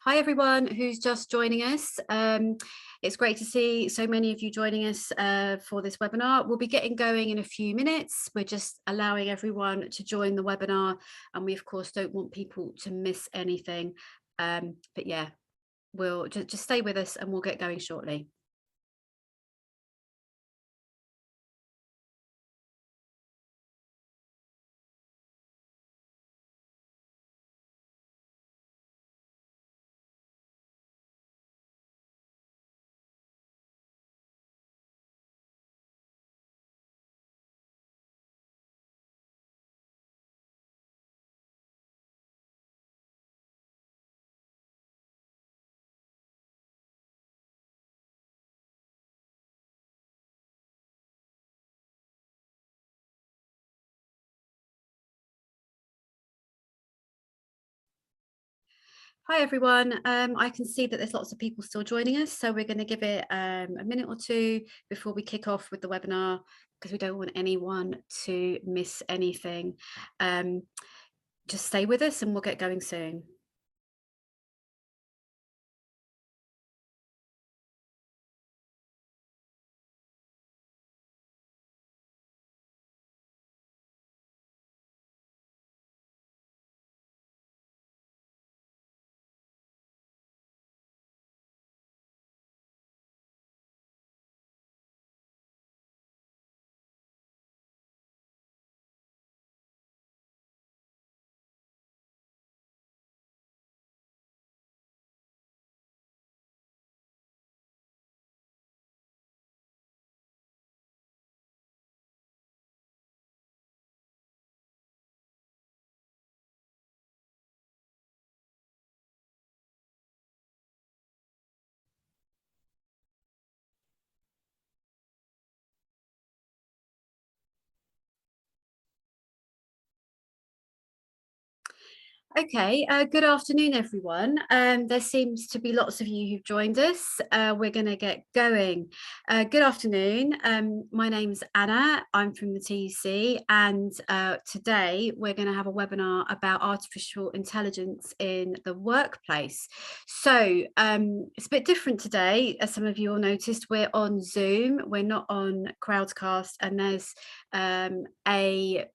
Hi everyone who's just joining us. It's great to see so many of you joining us for this webinar. We'll be getting going in a few minutes. We're just allowing everyone to join the webinar, and we of course don't want people to miss anything. But yeah, we'll just stay with us and we'll get going shortly. Hi everyone. I can see that there's lots of people still joining us, so we're going to give it a minute or two before we kick off with the webinar, because we don't want anyone to miss anything. Just stay with us and we'll get going soon. Okay, good afternoon, everyone. There seems to be lots of you who've joined us. We're going to get going. Good afternoon. My name's Anna. I'm from the TUC, and today we're going to have a webinar about artificial intelligence in the workplace. So it's a bit different today. As some of you all noticed, we're on Zoom. We're not on Crowdcast, and there's a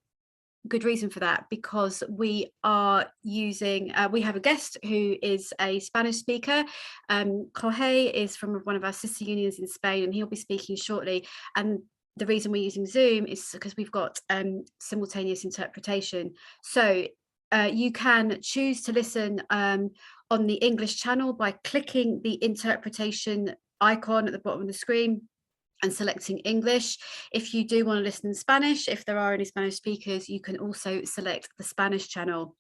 good reason for that, because we are using we have a guest who is a Spanish speaker. Jorge is from one of our sister unions in Spain, and he'll be speaking shortly. And the reason we're using Zoom is because we've got simultaneous interpretation. So you can choose to listen on the English channel by clicking the interpretation icon at the bottom of the screen and selecting English. If you do want to listen in Spanish, if there are any Spanish speakers, you can also select the Spanish channel.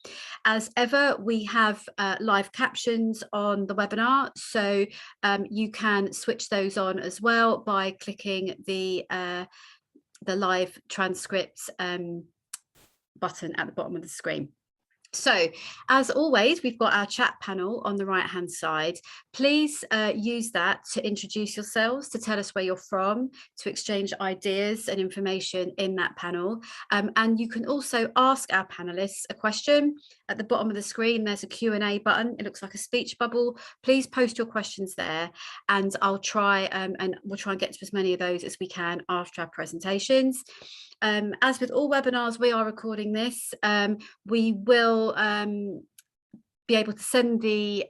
As ever, we have live captions on the webinar, so you can switch those on as well by clicking the live transcripts button at the bottom of the screen. So, as always, we've got our chat panel on the right-hand side. Please use that to introduce yourselves, to tell us where you're from, to exchange ideas and information in that panel. And you can also ask our panelists a question. At the bottom of the screen, there's a Q&A button. It looks like a speech bubble. Please post your questions there, and I'll try and we'll try and get to as many of those as we can after our presentations. As with all webinars, we are recording this. We will be able to send the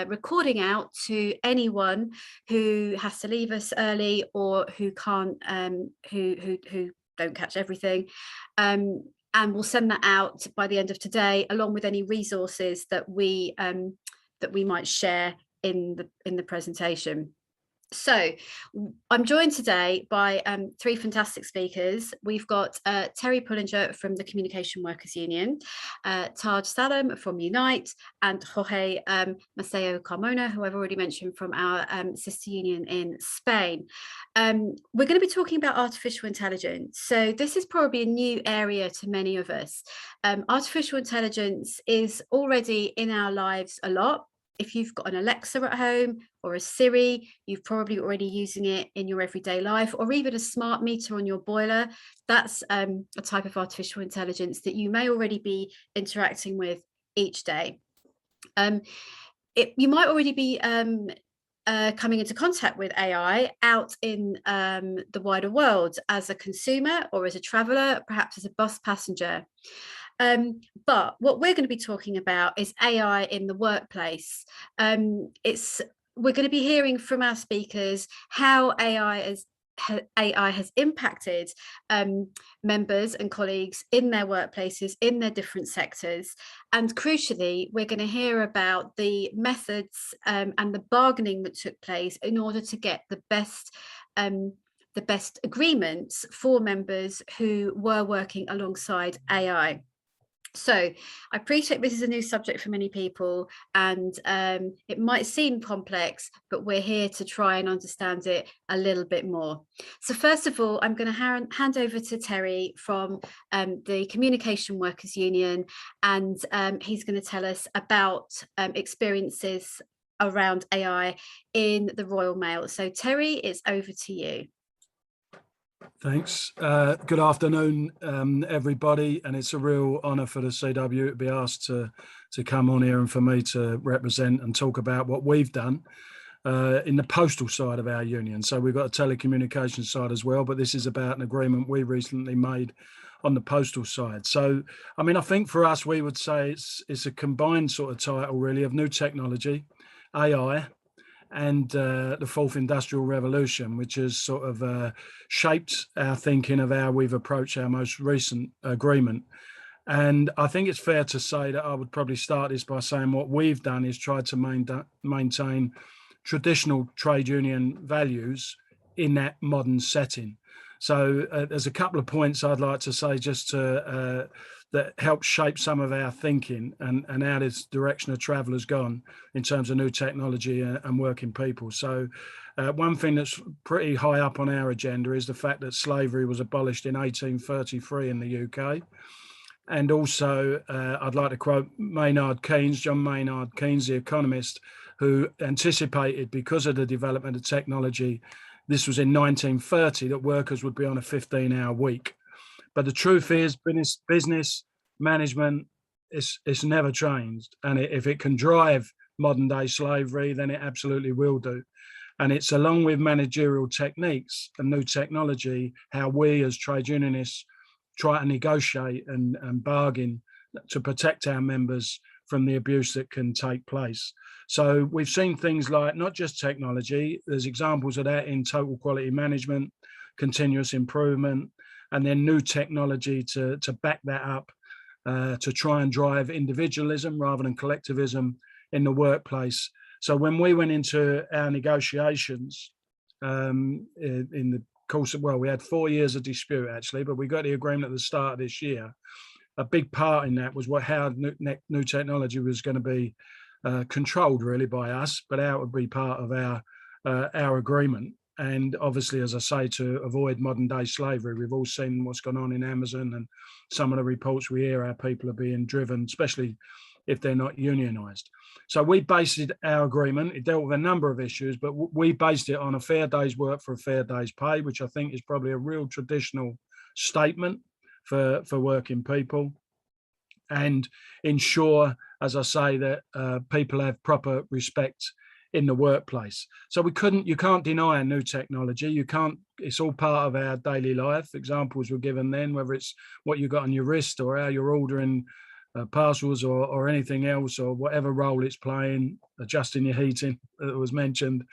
recording out to anyone who has to leave us early or who can't, who don't catch everything. And we'll send that out by the end of today, along with any resources that we might share in the presentation. So I'm joined today by three fantastic speakers. We've got Terry Pullinger from the Communication Workers Union, Taj Salam from Unite, and Jorge Maeso Carmona, who I've already mentioned, from our sister union in Spain. We're going to be talking about artificial intelligence. So this is probably a new area to many of us. Artificial intelligence is already in our lives a lot. If you've got an Alexa at home or a Siri, you've probably already using it in your everyday life, or even a smart meter on your boiler. That's a type of artificial intelligence that you may already be interacting with each day. you might already be coming into contact with AI out in the wider world as a consumer or as a traveller, perhaps as a bus passenger. But what we're going to be talking about is AI in the workplace. We're going to be hearing from our speakers how AI has impacted members and colleagues in their workplaces, in their different sectors. And crucially, we're going to hear about the methods and the bargaining that took place in order to get the best agreements for members who were working alongside AI. So I appreciate this is a new subject for many people, and it might seem complex, but we're here to try and understand it a little bit more. So first of all, I'm going to hand over to Terry from the Communication Workers Union, and he's going to tell us about experiences around AI in the Royal Mail. So Terry, it's over to you. Thanks. Good afternoon, everybody, and it's a real honour for the CW to be asked to come on here and for me to represent and talk about what we've done in the postal side of our union. So we've got a telecommunications side as well, but this is about an agreement we recently made on the postal side. So, I mean, I think for us, we would say it's a combined sort of title really of new technology, AI, and the fourth industrial revolution, which has sort of shaped our thinking of how we've approached our most recent agreement. And I think it's fair to say that I would probably start this by saying what we've done is try to maintain traditional trade union values in that modern setting. So there's a couple of points I'd like to say just to that helps shape some of our thinking and how this direction of travel has gone in terms of new technology and working people. So one thing that's pretty high up on our agenda is the fact that slavery was abolished in 1833 in the UK. And also, I'd like to quote John Maynard Keynes, the economist, who anticipated, because of the development of technology, this was in 1930, that workers would be on a 15-hour week. But the truth is, business management it's never changed. And if it can drive modern day slavery, then it absolutely will do. And it's along with managerial techniques and new technology, how we as trade unionists try to negotiate and bargain to protect our members from the abuse that can take place. So we've seen things like not just technology, there's examples of that in total quality management, continuous improvement, and then new technology to back that up, to try and drive individualism rather than collectivism in the workplace. So when we went into our negotiations in the course of, well, we had 4 years of dispute actually, but we got the agreement at the start of this year. A big part in that was how new technology was going to be controlled really by us, but how it would be part of our agreement. And obviously, as I say, to avoid modern day slavery, we've all seen what's gone on in Amazon and some of the reports we hear how people are being driven, especially if they're not unionised. So we based our agreement, it dealt with a number of issues, but we based it on a fair day's work for a fair day's pay, which I think is probably a real traditional statement for working people, and ensure, as I say, that people have proper respect in the workplace. So you can't deny new technology. It's all part of our daily life. Examples were given then, whether it's what you got on your wrist or how you're ordering parcels or anything else, or whatever role it's playing, adjusting your heating that was mentioned.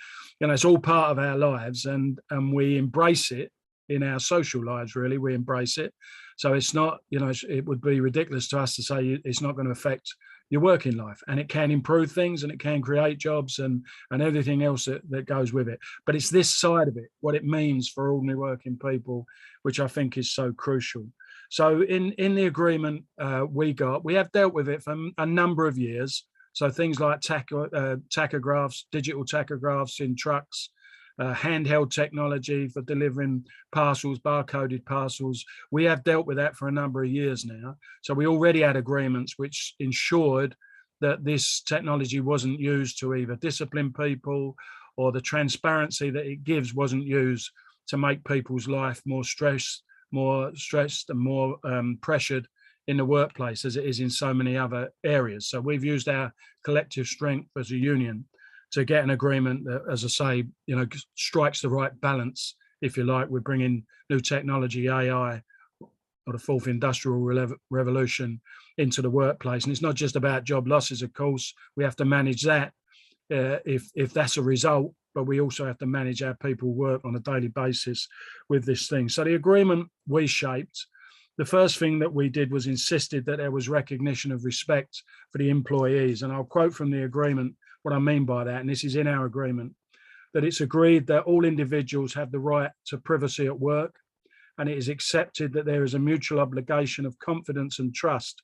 It's all part of our lives, and we embrace it in our social lives, really. We embrace it. So it's not, it would be ridiculous to us to say it's not going to affect your working life, and it can improve things and it can create jobs and everything else that goes with it. But it's this side of it, what it means for ordinary working people, which I think is so crucial. So in the agreement we have dealt with it for a number of years. So things like tachographs, digital tachographs in trucks, handheld technology for delivering parcels, barcoded parcels. We have dealt with that for a number of years now. So we already had agreements which ensured that this technology wasn't used to either discipline people, or the transparency that it gives wasn't used to make people's life more stressed and more pressured in the workplace as it is in so many other areas. So we've used our collective strength as a union to get an agreement that, as I say, strikes the right balance, if you like. We're bringing new technology, AI, or the fourth industrial revolution into the workplace. And it's not just about job losses, of course. We have to manage that if that's a result, but we also have to manage how people work on a daily basis with this thing. So the agreement we shaped, the first thing that we did was insisted that there was recognition of respect for the employees. And I'll quote from the agreement what I mean by that, and this is in our agreement, that it's agreed that all individuals have the right to privacy at work, and it is accepted that there is a mutual obligation of confidence and trust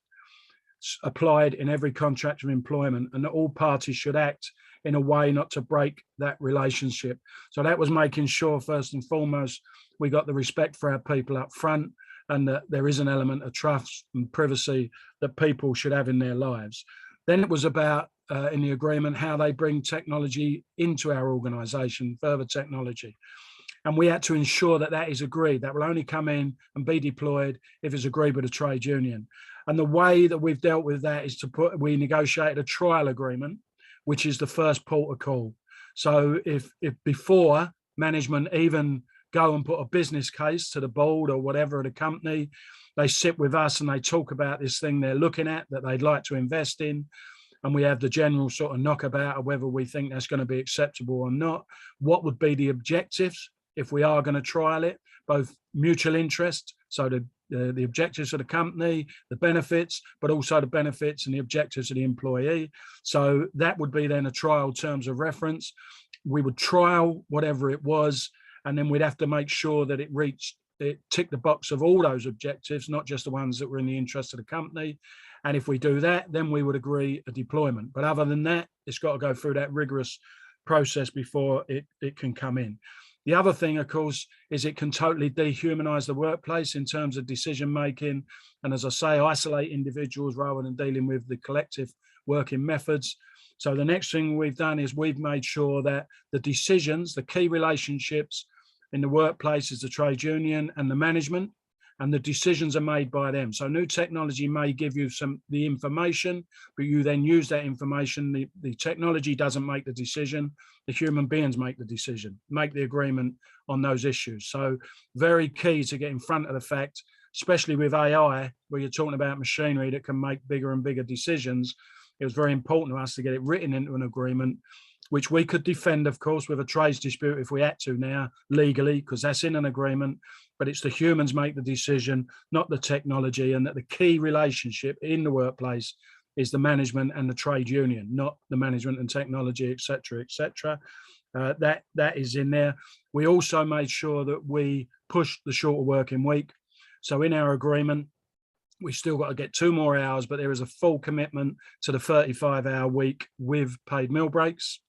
applied in every contract of employment, and that all parties should act in a way not to break that relationship. So that was making sure, first and foremost, we got the respect for our people up front, and that there is an element of trust and privacy that people should have in their lives. Then it was about, in the agreement, how they bring technology into our organisation, further technology. And we had to ensure that that is agreed. That will only come in and be deployed if it's agreed with a trade union. And the way that we've dealt with that is we negotiated a trial agreement, which is the first port of call. So if before management even go and put a business case to the board or whatever of the company, they sit with us and they talk about this thing they're looking at that they'd like to invest in. And we have the general sort of knockabout of whether we think that's going to be acceptable or not. What would be the objectives if we are going to trial it? Both mutual interest, so the objectives of the company, the benefits, but also the benefits and the objectives of the employee. So that would be then a trial terms of reference. We would trial whatever it was, and then we'd have to make sure that it ticked the box of all those objectives, not just the ones that were in the interest of the company. And if we do that, then we would agree a deployment. But other than that, it's got to go through that rigorous process before it can come in. The other thing, of course, is it can totally dehumanize the workplace in terms of decision making. And as I say, isolate individuals rather than dealing with the collective working methods. So the next thing we've done is we've made sure that the decisions, the key relationships in the workplace is the trade union and the management, and the decisions are made by them. So new technology may give you the information, but you then use that information. The technology doesn't make the decision. The human beings make the decision, make the agreement on those issues. So very key to get in front of the fact, especially with AI, where you're talking about machinery that can make bigger and bigger decisions. It was very important to us to get it written into an agreement, which we could defend, of course, with a trades dispute if we had to now, legally, because that's in an agreement. But it's the humans make the decision, not the technology, and that the key relationship in the workplace is the management and the trade union, not the management and technology, et cetera, et cetera. That is in there. We also made sure that we pushed the shorter working week. So in our agreement, we've still got to get 2 more hours, but there is a full commitment to the 35-hour week with paid meal breaks.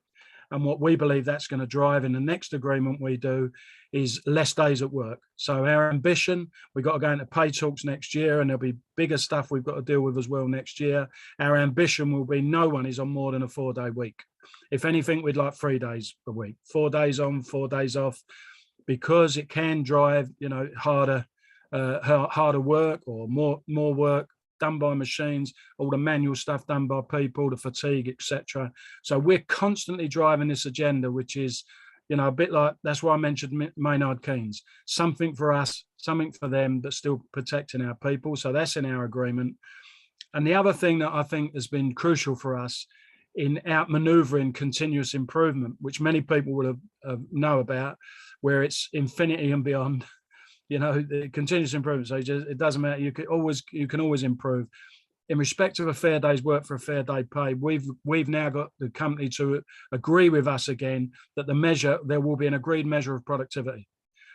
And what we believe that's going to drive in the next agreement we do is less days at work. So our ambition, we've got to go into pay talks next year, and there'll be bigger stuff we've got to deal with as well next year. Our ambition will be no one is on more than a 4-day week. If anything, we'd like 3 days a week, 4 days on, 4 days off, because it can drive, harder work or more work done by machines, all the manual stuff done by people, the fatigue, etc. So we're constantly driving this agenda, which is, a bit like, that's why I mentioned Maynard Keynes, something for us, something for them, but still protecting our people. So that's in our agreement. And the other thing that I think has been crucial for us in outmaneuvering continuous improvement, which many people will know about, where it's infinity and beyond, the continuous improvement. So it doesn't matter. You can always improve. In respect of a fair day's work for a fair day pay, we've now got the company to agree with us again that there will be an agreed measure of productivity.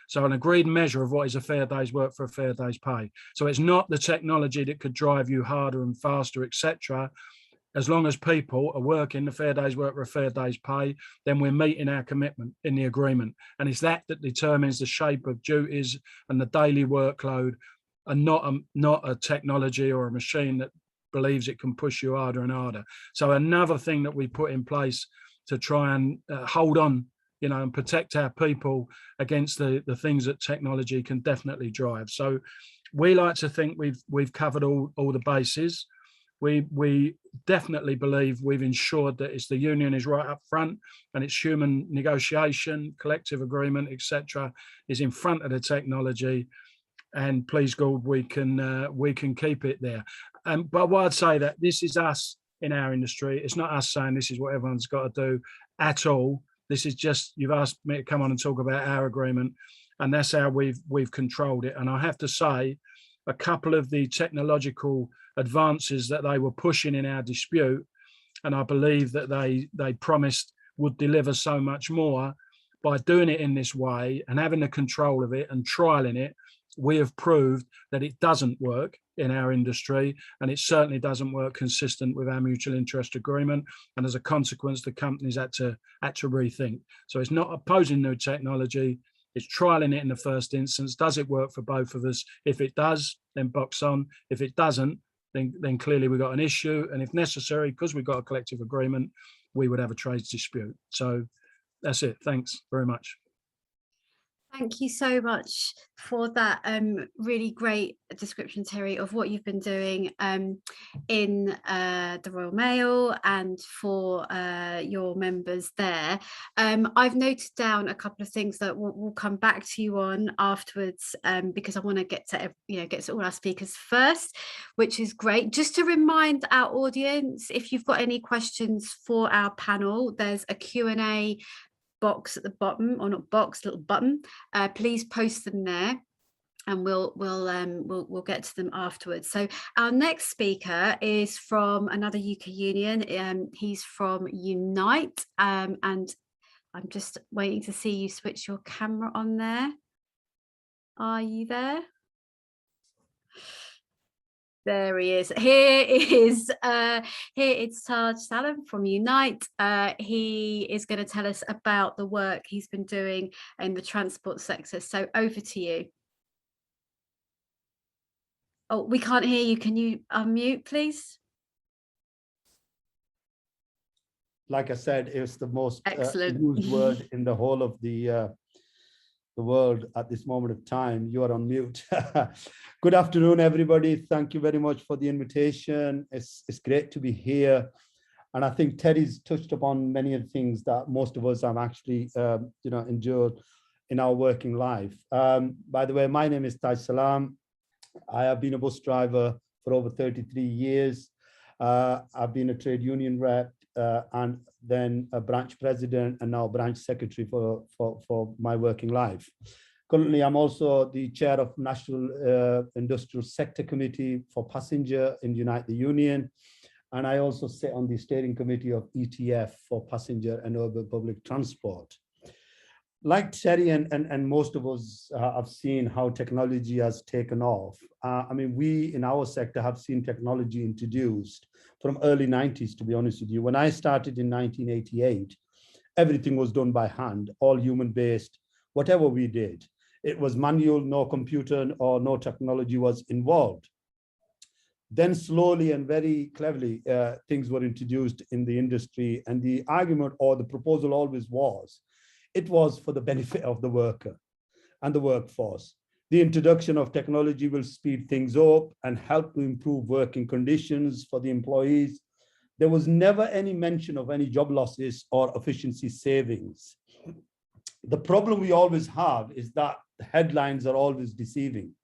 So an agreed measure of what is a fair day's work for a fair day's pay. So it's not the technology that could drive you harder and faster, etc. As long as people are working the fair day's work for a fair day's pay, then we're meeting our commitment in the agreement. And it's that determines the shape of duties and the daily workload, and not a technology or a machine that believes it can push you harder and harder. So another thing that we put in place to try and hold on, and protect our people against the things that technology can definitely drive. So We like to think we've covered all the bases. We definitely believe we've ensured that it's the union is right up front, and it's human negotiation, collective agreement, etc., is in front of the technology. And please God, we can keep it there. But what I'd say that this is us in our industry. It's not us saying this is what everyone's got to do at all. This is just, you've asked me to come on and talk about our agreement, and that's how we've controlled it. And I have to say, a couple of the technological advances that they were pushing in our dispute, and I believe that they promised would deliver so much more, by doing it in this way and having the control of it and trialing it, we have proved that it doesn't work in our industry, and it certainly doesn't work consistent with our mutual interest agreement. And as a consequence, the companies had to rethink. So it's not opposing new technology, it's trialing it in the first instance. Does it work for both of us? If it does, then box on. If it doesn't, then clearly we've got an issue. And if necessary, because we've got a collective agreement, we would have a trades dispute. So that's it. Thanks very much. Thank you so much for that really great description, Terry, of what you've been doing in the Royal Mail and for your members there. I've noted down a couple of things that we'll come back to you on afterwards, because I want to get to all our speakers first, which is great. Just to remind our audience, if you've got any questions for our panel, there's a Q&A box at the bottom, or not box, little button. Please post them there, and we'll get to them afterwards. So our next speaker is from another UK union. He's from Unite, and I'm just waiting to see you switch your camera on there. Are you there? There he is. Here it's Salam from Unite. He is going to tell us about the work he's been doing in the transport sector. So over to you. Oh, we can't hear you. Can you unmute, please? Like I said, it's the most excellent used word in the whole of the world at this moment of time. You are on mute. Good afternoon, everybody. Thank you very much for the invitation. It's great to be here. And I think Terry's touched upon many of the things that most of us have actually endured in our working life. By the way, my name is Salam. I have been a bus driver for over 33 years. I've been a trade union rep, and then a branch president, and now branch secretary for my working life. Currently, I'm also the chair of National Industrial Sector Committee for Passenger in Unite the Union. And I also sit on the steering committee of ETF for passenger and urban public transport. Like Terry and most of us have seen how technology has taken off. I mean, we in our sector have seen technology introduced from early 90s, to be honest with you. When I started in 1988, everything was done by hand, all human-based, whatever we did. It was manual, no computer or no technology was involved. Then slowly and very cleverly, things were introduced in the industry, and the argument or the proposal always was, it was for the benefit of the worker and the workforce. The introduction of technology will speed things up and help to improve working conditions for the employees. There was never any mention of any job losses or efficiency savings. The problem we always have is that the headlines are always deceiving.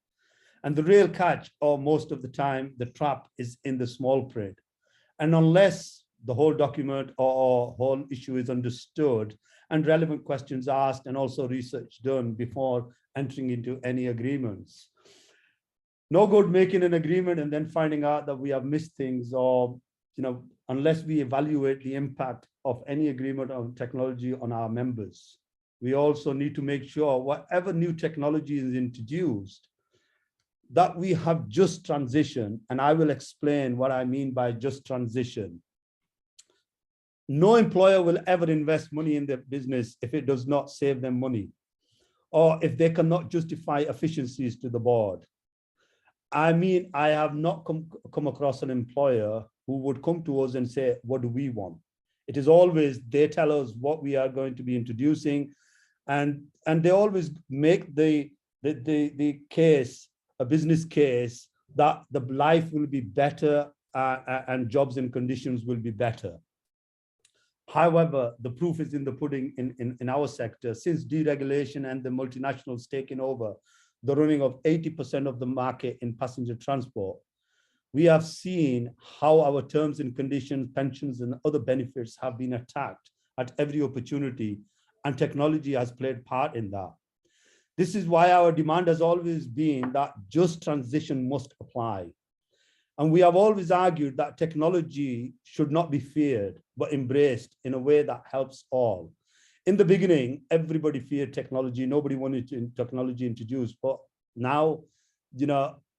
And the real catch, or most of the time, the trap is in the small print. And unless the whole document or whole issue is understood and relevant questions asked and also research done before entering into any agreements, no good making an agreement and then finding out that we have missed things, or, unless we evaluate the impact of any agreement on technology on our members. We also need to make sure whatever new technology is introduced, that we have just transition, and I will explain what I mean by just transition. No employer will ever invest money in their business if it does not save them money, or if they cannot justify efficiencies to the board. I mean, I have not come across an employer who would come to us and say, what do we want? It is always, they tell us what we are going to be introducing, and they always make the case a business case that the life will be better and jobs and conditions will be better. However, the proof is in the pudding in our sector. Since deregulation and the multinationals taking over the running of 80% of the market in passenger transport, we have seen how our terms and conditions, pensions, and other benefits have been attacked at every opportunity, and technology has played part in that. This is why our demand has always been that just transition must apply. And we have always argued that technology should not be feared, but embraced in a way that helps all. In the beginning, everybody feared technology. Nobody wanted technology introduced. But now,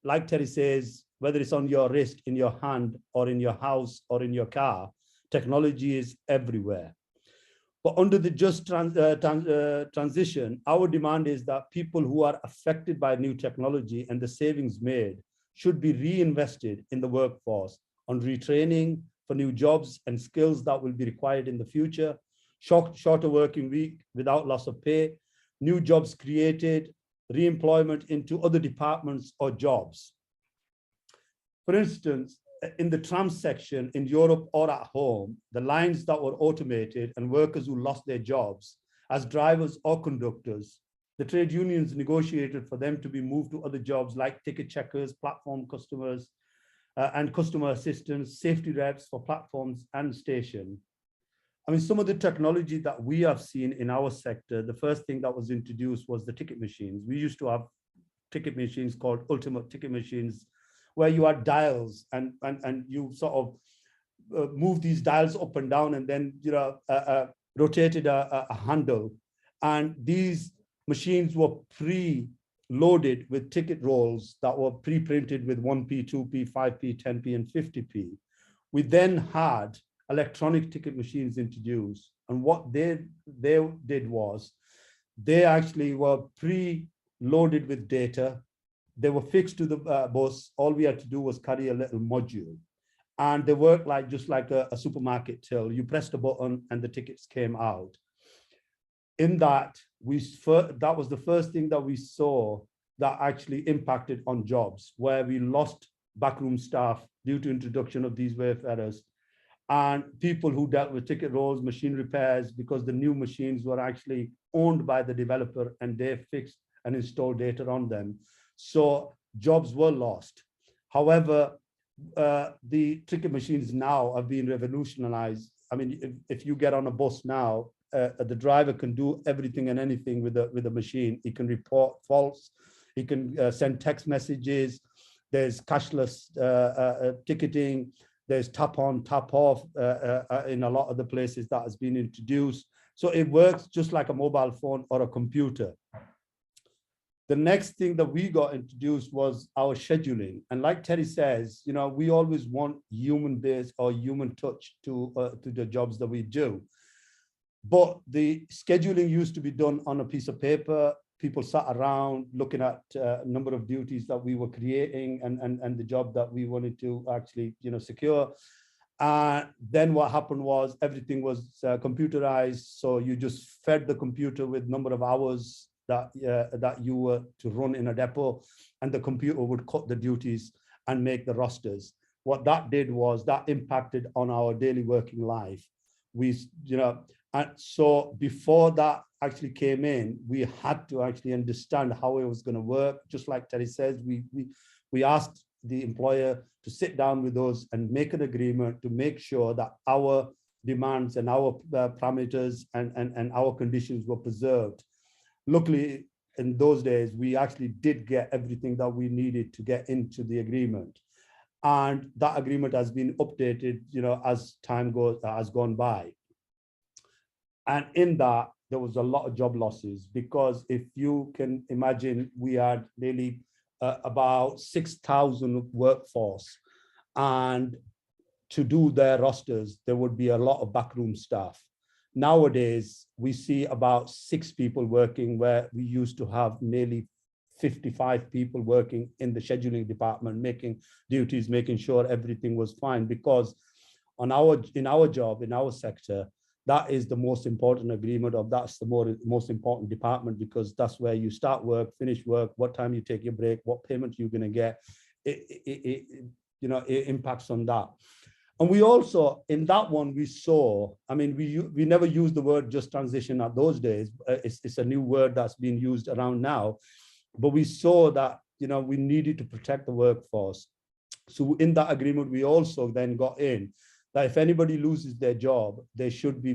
like Terry says, whether it's on your wrist, in your hand, or in your house, or in your car, technology is everywhere. But under the just transition, our demand is that people who are affected by new technology and the savings made should be reinvested in the workforce on retraining for new jobs and skills that will be required in the future, shorter working week without loss of pay, new jobs created, re-employment into other departments or jobs. For instance, in the tram section in Europe or at home, the lines that were automated and workers who lost their jobs as drivers or conductors, the trade unions negotiated for them to be moved to other jobs like ticket checkers, platform customers, and customer assistants, safety reps for platforms and station. I mean, some of the technology that we have seen in our sector, the first thing that was introduced was the ticket machines. We used to have ticket machines called ultimate ticket machines, where you had dials and you sort of move these dials up and down and then rotated a handle. And these machines were pre-loaded with ticket rolls that were pre-printed with 1p, 2p, 5p, 10p, and 50p. We then had electronic ticket machines introduced. And what they did was they actually were pre-loaded with data. They were fixed to the bus. All we had to do was carry a little module. And they worked just like a supermarket till. You pressed a button and the tickets came out. In that, that was the first thing that we saw that actually impacted on jobs, where we lost backroom staff due to introduction of these wayfarers and people who dealt with ticket rolls, machine repairs, because the new machines were actually owned by the developer and they fixed and installed data on them. So jobs were lost. However, the ticket machines now have been revolutionized. I mean, if you get on a bus now, the driver can do everything and anything with a machine. He can report faults. He can send text messages. There's cashless ticketing. There's tap on, tap off in a lot of the places that has been introduced. So it works just like a mobile phone or a computer. The next thing that we got introduced was our scheduling. And like Terry says, we always want human based or human touch to the jobs that we do. But the scheduling used to be done on a piece of paper. People sat around looking at a number of duties that we were creating and the job that we wanted to actually, secure. Then what happened was everything was computerized. So you just fed the computer with number of hours that you were to run in a depot, and the computer would cut the duties and make the rosters. What that did was that impacted on our daily working life. And so before that actually came in, we had to actually understand how it was going to work. Just like Terry says, we asked the employer to sit down with us and make an agreement to make sure that our demands and our parameters and our conditions were preserved. Luckily, in those days, we actually did get everything that we needed to get into the agreement. And that agreement has been updated, as time has gone by. And in that, there was a lot of job losses, because if you can imagine, we had nearly about 6,000 workforce, and to do their rosters, there would be a lot of backroom staff. Nowadays, we see about 6 people working, where we used to have nearly 55 people working in the scheduling department, making duties, making sure everything was fine. Because in our job, in our sector, that is the most important agreement, or that's the most important department, because that's where you start work, finish work, what time you take your break, what payment you're going to get. It impacts on that. And we also, in that one, we saw, I mean, we never used the word just transition at those days. It's a new word that's being used around now. But we saw that, we needed to protect the workforce. So in that agreement, we also then got in that if anybody loses their job, they should be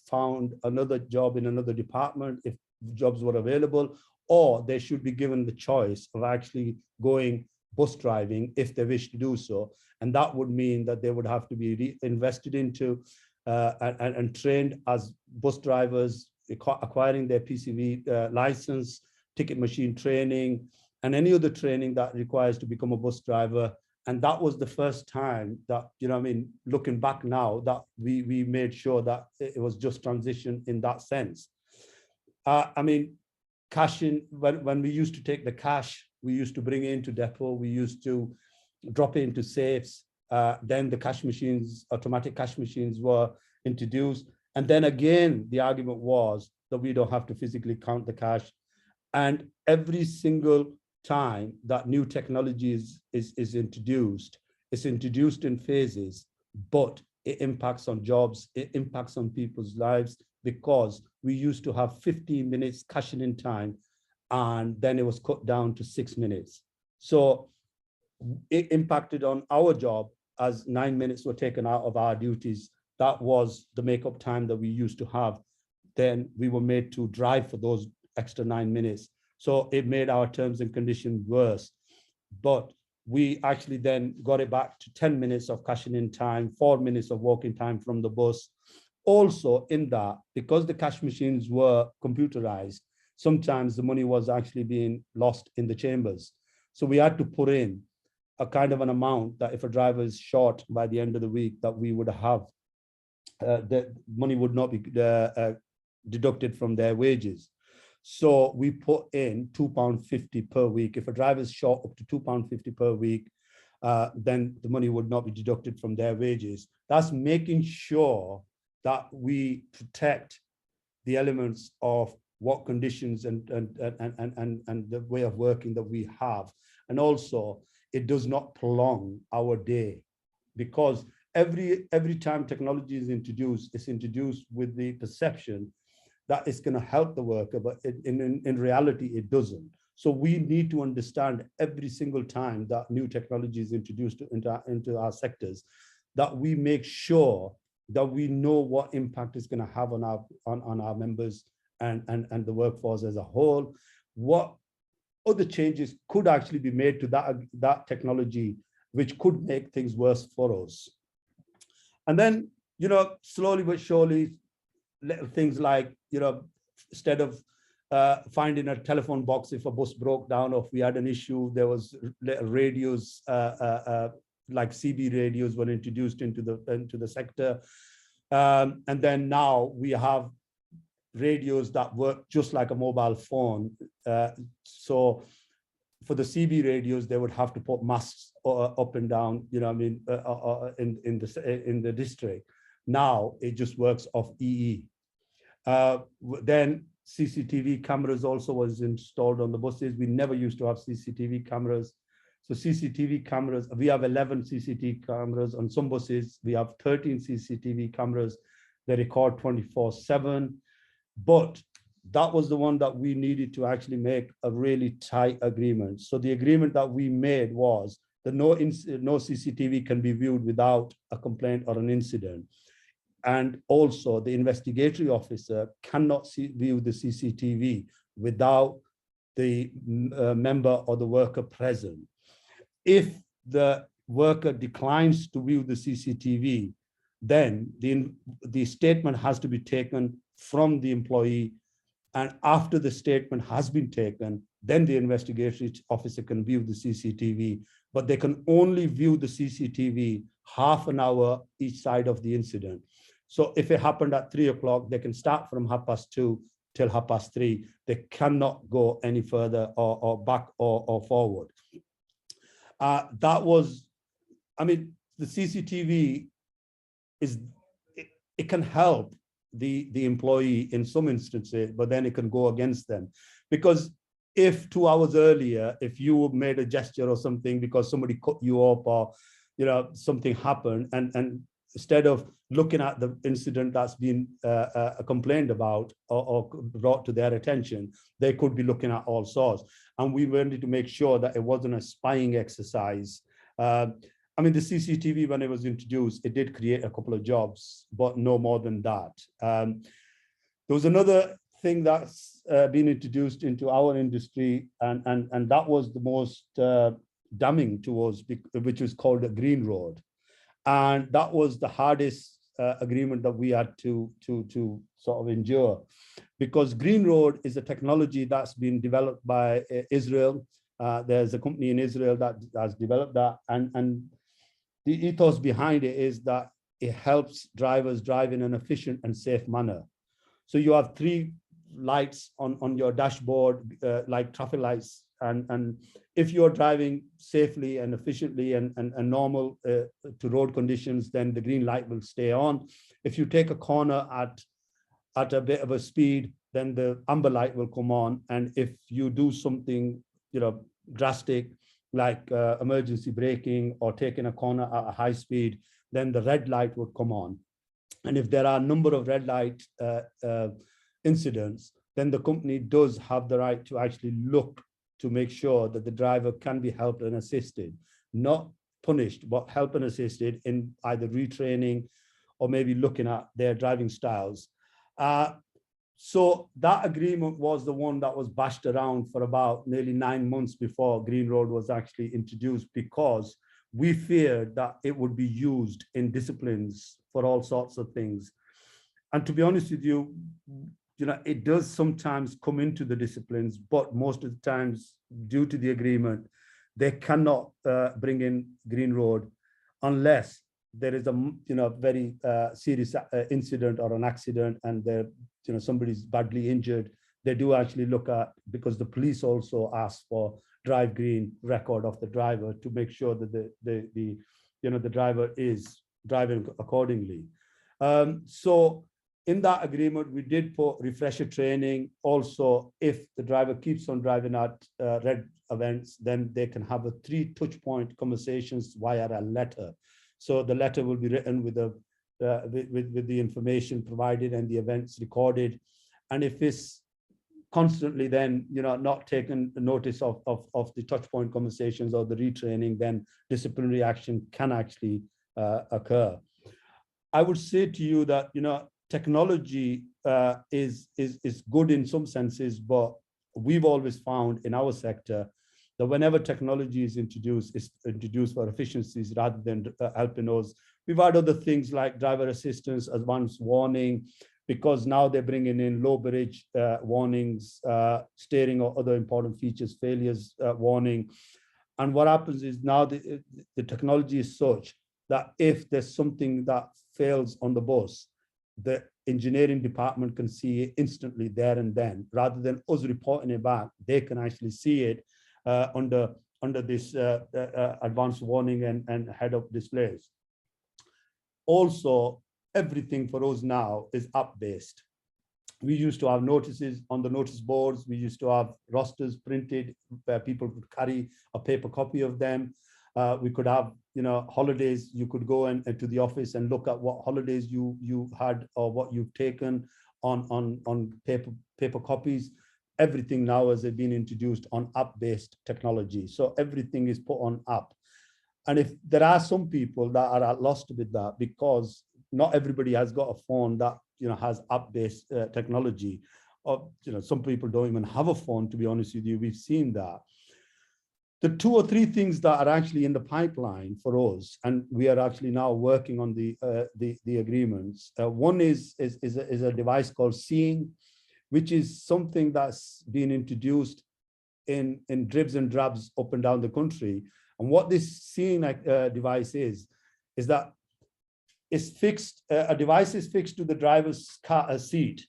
found another job in another department if jobs were available, or they should be given the choice of actually going bus driving if they wish to do so. And that would mean that they would have to be invested into and trained as bus drivers, acquiring their PCV license, ticket machine training, and any other training that requires to become a bus driver. And that was the first time that, looking back now, that we made sure that it was just transition in that sense. Cash in, when we used to take the cash, we used to bring it into depot, we used to drop it into safes. Then the cash machines, automatic cash machines were introduced. And then again, the argument was that we don't have to physically count the cash. And every single time that new technology is introduced, it's introduced in phases, but it impacts on jobs, it impacts on people's lives, because we used to have 15 minutes cashing in time, and then it was cut down to 6 minutes. So it impacted on our job as 9 minutes were taken out of our duties. That was the makeup time that we used to have. Then we were made to drive for those extra 9 minutes. So it made our terms and conditions worse. But we actually then got it back to 10 minutes of cashing in time, 4 minutes of walking time from the bus. Also in that, because the cash machines were computerized, sometimes the money was actually being lost in the chambers. So we had to put in a kind of an amount that if a driver is short by the end of the week, that we would have, the money would not be deducted from their wages. So we put in £2.50 per week. If a driver is short up to £2.50 per week, then the money would not be deducted from their wages. That's making sure that we protect the elements of what conditions and the way of working that we have. And also, it does not prolong our day, because every time technology is introduced, it's introduced with the perception that it's going to help the worker, but in reality, it doesn't. So we need to understand every single time that new technology is introduced into our sectors, that we make sure that we know what impact it's going to have on our members and the workforce as a whole. What other changes could actually be made to that technology, which could make things worse for us. And then, slowly but surely, little things like, instead of finding a telephone box if a bus broke down or if we had an issue, there was little radios, like CB radios were introduced into the sector. And then now we have radios that work just like a mobile phone. So for the CB radios, they would have to put masts up and down, in the district. Now it just works off EE. Then CCTV cameras also was installed on the buses. We never used to have CCTV cameras. So CCTV cameras, we have 11 CCTV cameras on some buses. We have 13 CCTV cameras. They record 24/7. But that was the one that we needed to actually make a really tight agreement. So the agreement that we made was that no CCTV can be viewed without a complaint or an incident. And also the investigatory officer cannot view the CCTV without the member or the worker present. If the worker declines to view the CCTV, then the statement has to be taken from the employee. And after the statement has been taken, then the investigatory officer can view the CCTV, but they can only view the CCTV half an hour each side of the incident. So if it happened at 3 o'clock, they can start from 2:30 till 3:30. They cannot go any further or back or forward. That was, I mean, the CCTV it can help the employee in some instances, but then it can go against them. Because if 2 hours earlier, if you made a gesture or something because somebody cut you up or something happened, and instead of looking at the incident that's been complained about or brought to their attention, they could be looking at all sorts. And we wanted to make sure that it wasn't a spying exercise. I mean, the CCTV, when it was introduced, it did create a couple of jobs, but no more than that. There was another thing that's been introduced into our industry, and that was the most damning to us, which was called a green road. And that was the hardest agreement that we had to sort of endure, because green road is a technology that's been developed by Israel. There's a company in Israel that has developed that, and the ethos behind it is that it helps drivers drive in an efficient and safe manner. So you have 3 lights on your dashboard, like traffic lights, and if you're driving safely and efficiently and normal to road conditions, then the green light will stay on. If you take a corner at a bit of a speed, then the amber light will come on. And if you do something, drastic, like emergency braking or taking a corner at a high speed, then the red light would come on. And if there are a number of red light incidents, then the company does have the right to actually look to make sure that the driver can be helped and assisted, not punished, but helped and assisted in either retraining or maybe looking at their driving styles. So that agreement was the one that was bashed around for about nearly 9 months before Green Road was actually introduced, because we feared that it would be used in disciplines for all sorts of things. And to be honest with you, it does sometimes come into the disciplines, but most of the times, due to the agreement, they cannot bring in Green Road unless there is a very serious incident or an accident, and somebody's badly injured. They do actually look at, because the police also ask for drive green record of the driver to make sure that the driver is driving accordingly. So in that agreement, we did put refresher training. Also, if the driver keeps on driving at red events, then they can have 3 touch point conversations via a letter. So the letter will be written with the information provided and the events recorded. And if it's constantly then not taken notice of the touch point conversations or the retraining, then disciplinary action can actually occur. I would say to you that technology is good in some senses, but we've always found in our sector that whenever technology is introduced, it's introduced for efficiencies rather than helping us. We've had other things like driver assistance, advanced warning, because now they're bringing in low bridge warnings, steering or other important features, failures warning. And what happens is now the technology is such that if there's something that fails on the bus, the engineering department can see it instantly there and then, rather than us reporting it back. They can actually see it under this advanced warning and head-up displays. Also, everything for us now is app-based. We used to have notices on the notice boards. We used to have rosters printed where people could carry a paper copy of them. We could have, holidays. You could go to the office and look at what holidays you had or what you've taken on paper copies. Everything now has been introduced on app-based technology. So everything is put on app. And if there are some people that are at loss with that, because not everybody has got a phone that has app-based technology, or some people don't even have a phone, to be honest with you. We've seen that. The 2 or 3 things that are actually in the pipeline for us, and we are actually now working on the agreements. One is a device called Seeing, which is something that's been introduced in dribs and drabs up and down the country. And what this Seeing device is that it's fixed. A device is fixed to the driver's car seat,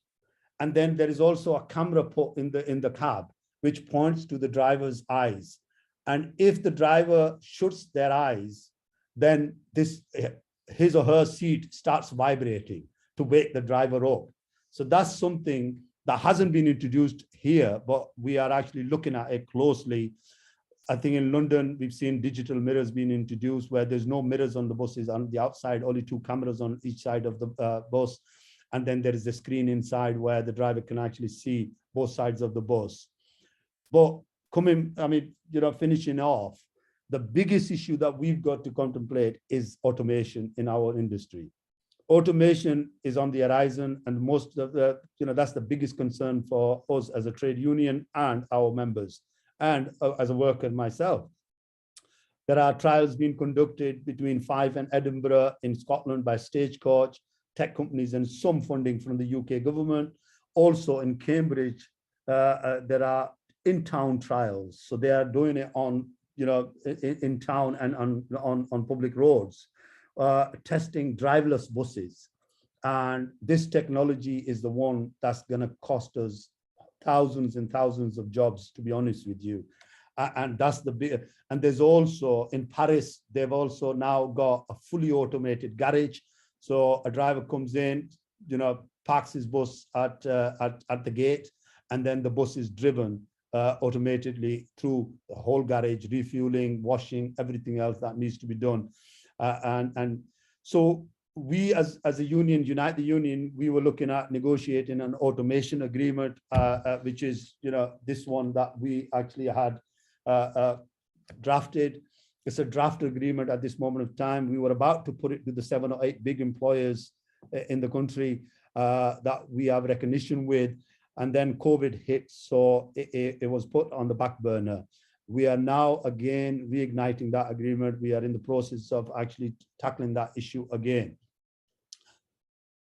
and then there is also a camera put in the cab, which points to the driver's eyes. And if the driver shuts their eyes, then his or her seat starts vibrating to wake the driver up. So that's something that hasn't been introduced here, but we are actually looking at it closely. I think in London, we've seen digital mirrors being introduced where there's no mirrors on the buses on the outside, only 2 cameras on each side of the bus. And then there is a screen inside where the driver can actually see both sides of the bus. But finishing off, the biggest issue that we've got to contemplate is automation in our industry. Automation is on the horizon, and most of the, that's the biggest concern for us as a trade union and our members, and as a worker myself. There are trials being conducted between Fife and Edinburgh in Scotland by Stagecoach, tech companies, and some funding from the UK government. Also in Cambridge, there are in-town trials. So they are doing it on, in town and on public roads, testing driverless buses. And this technology is the one that's going to cost us thousands and thousands of jobs, to be honest with you. And that's the big, and there's also in Paris, they've also now got a fully automated garage. So a driver comes in, parks his bus at the gate, and then the bus is driven automatically through the whole garage, refueling, washing, everything else that needs to be done. And so we as a union, Unite the Union, we were looking at negotiating an automation agreement, which is, this one that we actually had drafted. It's a draft agreement at this moment of time. We were about to put it to the 7 or 8 big employers in the country that we have recognition with. And then COVID hit, so it was put on the back burner. We are now again reigniting that agreement. We are in the process of actually tackling that issue again.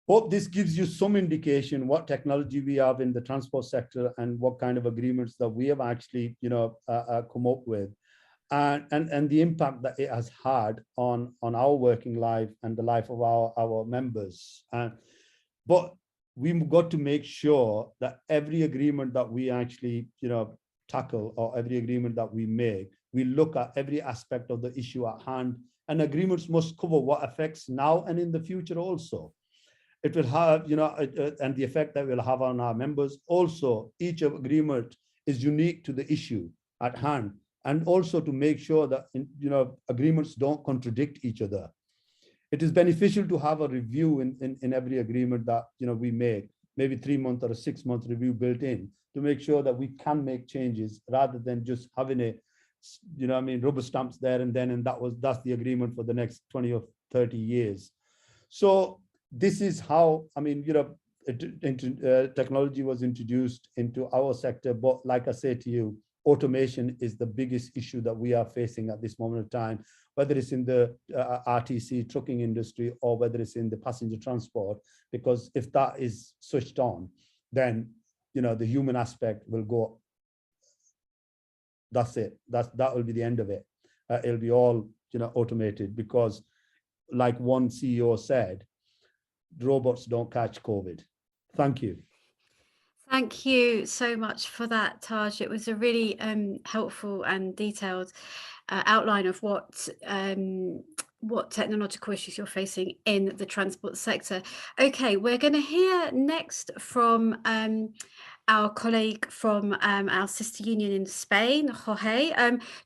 Hope this gives you some indication what technology we have in the transport sector and what kind of agreements that we have actually, come up with, and the impact that it has had on our working life and the life of our members. But we've got to make sure that every agreement that we actually, tackle, or every agreement that we make, we look at every aspect of the issue at hand, and agreements must cover what affects now and in the future also. It will have, and the effect that will have on our members. Also, each agreement is unique to the issue at hand, and also to make sure that, agreements don't contradict each other. It is beneficial to have a review in every agreement that, we make, maybe 3-month or a 6-month review built in, to make sure that we can make changes rather than just having a, rubber stamps there and then, and that's the agreement for the next 20 or 30 years. So this is how, technology was introduced into our sector. But like I say to you, automation is the biggest issue that we are facing at this moment of time, whether it's in the RTC trucking industry or whether it's in the passenger transport, because if that is switched on, then, the human aspect will go. That's it. That will be the end of it. It'll be all, automated, because like one CEO said, robots don't catch COVID. Thank you. Thank you so much for that, Taj. It was a really helpful and detailed outline of what technological issues you're facing in the transport sector. Okay, we're going to hear next from our colleague from our sister union in Spain, Jorge.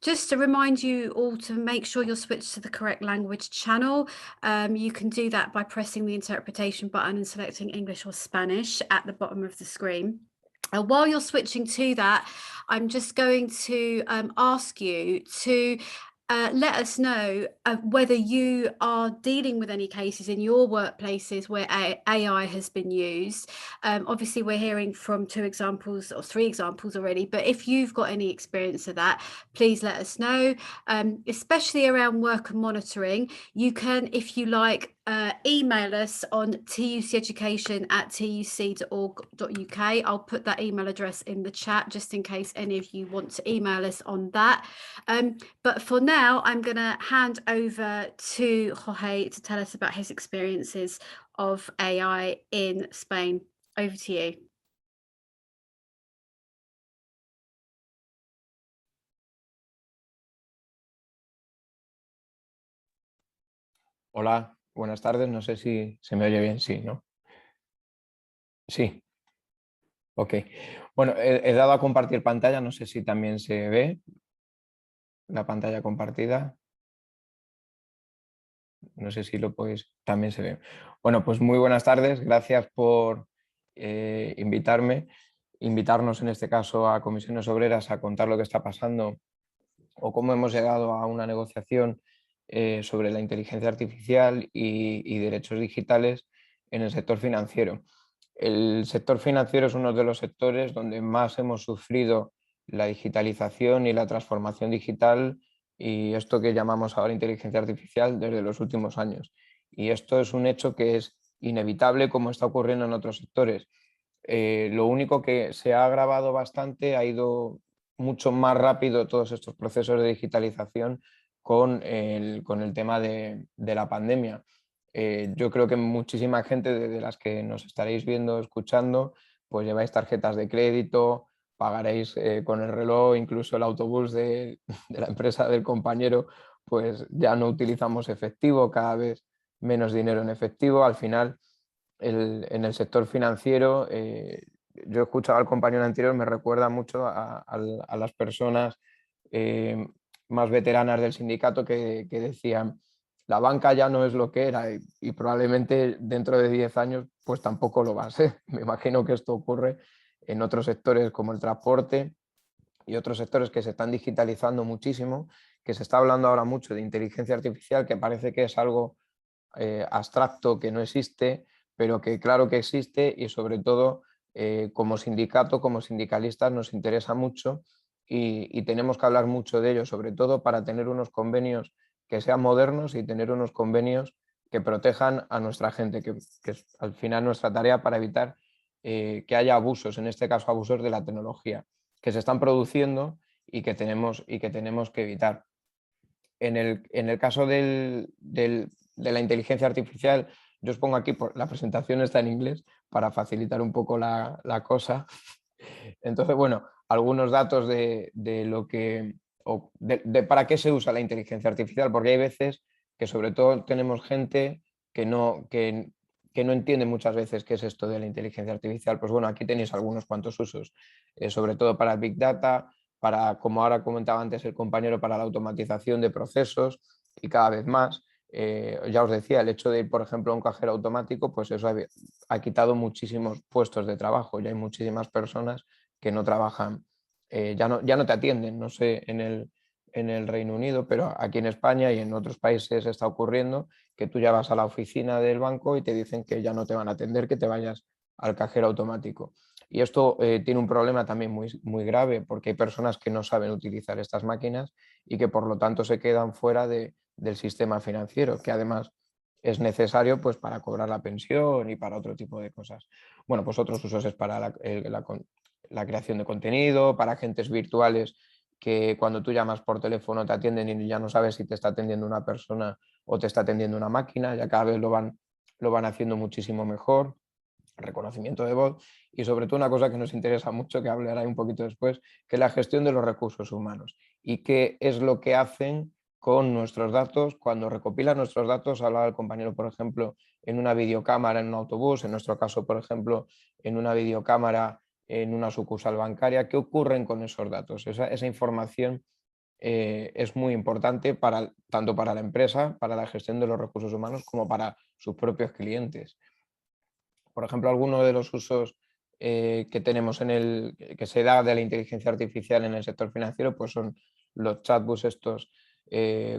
Just to remind you all to make sure you're switched to the correct language channel. You can do that by pressing the interpretation button and selecting English or Spanish at the bottom of the screen. While you're switching to that, I'm just going to ask you to let us know whether you are dealing with any cases in your workplaces where AI has been used. Obviously, we're hearing from 2 examples or 3 examples already, but if you've got any experience of that, please let us know, especially around worker monitoring. You can, if you like, email us on tuceducation@tuc.org.uk. I'll put that email address in the chat just in case any of you want to email us on that. But for now, I'm going to hand over to Jorge to tell us about his experiences of AI in Spain. Over to you. Hola, buenas tardes. No sé si se me oye bien, sí, ¿no? Sí, ok. Bueno, he dado a compartir pantalla, no sé si también se ve la pantalla compartida. No sé si lo podéis, también se ve. Bueno, pues muy buenas tardes, gracias por invitarnos en este caso a Comisiones Obreras a contar lo que está pasando o cómo hemos llegado a una negociación sobre la inteligencia artificial y derechos digitales en el sector financiero. El sector financiero es uno de los sectores donde más hemos sufrido la digitalización y la transformación digital y esto que llamamos ahora inteligencia artificial desde los últimos años. Y esto es un hecho que es inevitable como está ocurriendo en otros sectores. Lo único que se ha agravado bastante, ha ido mucho más rápido todos estos procesos de digitalización con el tema de la pandemia. Yo creo que muchísima gente de las que nos estaréis viendo, escuchando, pues lleváis tarjetas de crédito, pagaréis con el reloj, incluso el autobús de la empresa del compañero, pues ya no utilizamos efectivo, cada vez menos dinero en efectivo. Al final, en el sector financiero, yo he escuchado al compañero anterior, me recuerda mucho a las personas más veteranas del sindicato que decían, la banca ya no es lo que era y probablemente dentro de 10 años pues tampoco lo va a ser. Me imagino que esto ocurre en otros sectores como el transporte y otros sectores que se están digitalizando muchísimo, que se está hablando ahora mucho de inteligencia artificial, que parece que es algo abstracto, que no existe, pero que claro que existe y sobre todo como sindicato, como sindicalistas nos interesa mucho y tenemos que hablar mucho de ello, sobre todo para tener unos convenios que sean modernos y tener unos convenios que protejan a nuestra gente, que es al final nuestra tarea para evitar que haya abusos, en este caso abusos de la tecnología, que se están produciendo y que tenemos que evitar. En el caso de la inteligencia artificial, yo os pongo aquí, la presentación está en inglés para facilitar un poco la cosa. Entonces, bueno, algunos datos de lo que, para qué se usa la inteligencia artificial, porque hay veces que sobre todo tenemos gente que no entiende muchas veces qué es esto de la inteligencia artificial. Pues bueno, aquí tenéis algunos cuantos usos, sobre todo para el Big Data, para, como ahora comentaba antes el compañero, para la automatización de procesos y cada vez más. Ya os decía, el hecho de ir, por ejemplo, a un cajero automático, pues eso ha quitado muchísimos puestos de trabajo. Ya hay muchísimas personas que no trabajan, ya no te atienden, no sé, en el Reino Unido, pero aquí en España y en otros países está ocurriendo que tú ya vas a la oficina del banco y te dicen que ya no te van a atender, que te vayas al cajero automático. Y esto tiene un problema también muy grave porque hay personas que no saben utilizar estas máquinas y que por lo tanto se quedan fuera del sistema financiero, que además es necesario pues, para cobrar la pensión y para otro tipo de cosas. Bueno, pues otros usos es para la creación de contenido, para agentes virtuales que cuando tú llamas por teléfono te atienden y ya no sabes si te está atendiendo una persona o te está atendiendo una máquina, ya cada vez lo van haciendo muchísimo mejor, reconocimiento de voz y sobre todo una cosa que nos interesa mucho, que hablaré un poquito después, que es la gestión de los recursos humanos y qué es lo que hacen con nuestros datos. Cuando recopilan nuestros datos, hablaba el compañero, por ejemplo, en una videocámara en un autobús, en nuestro caso, por ejemplo, en una videocámara en una sucursal bancaria, ¿qué ocurren con esos datos? Esa información es muy importante tanto para la empresa, para la gestión de los recursos humanos, como para sus propios clientes. Por ejemplo, algunos de los usos que tenemos que se da de la inteligencia artificial en el sector financiero, pues son los chatbots estos,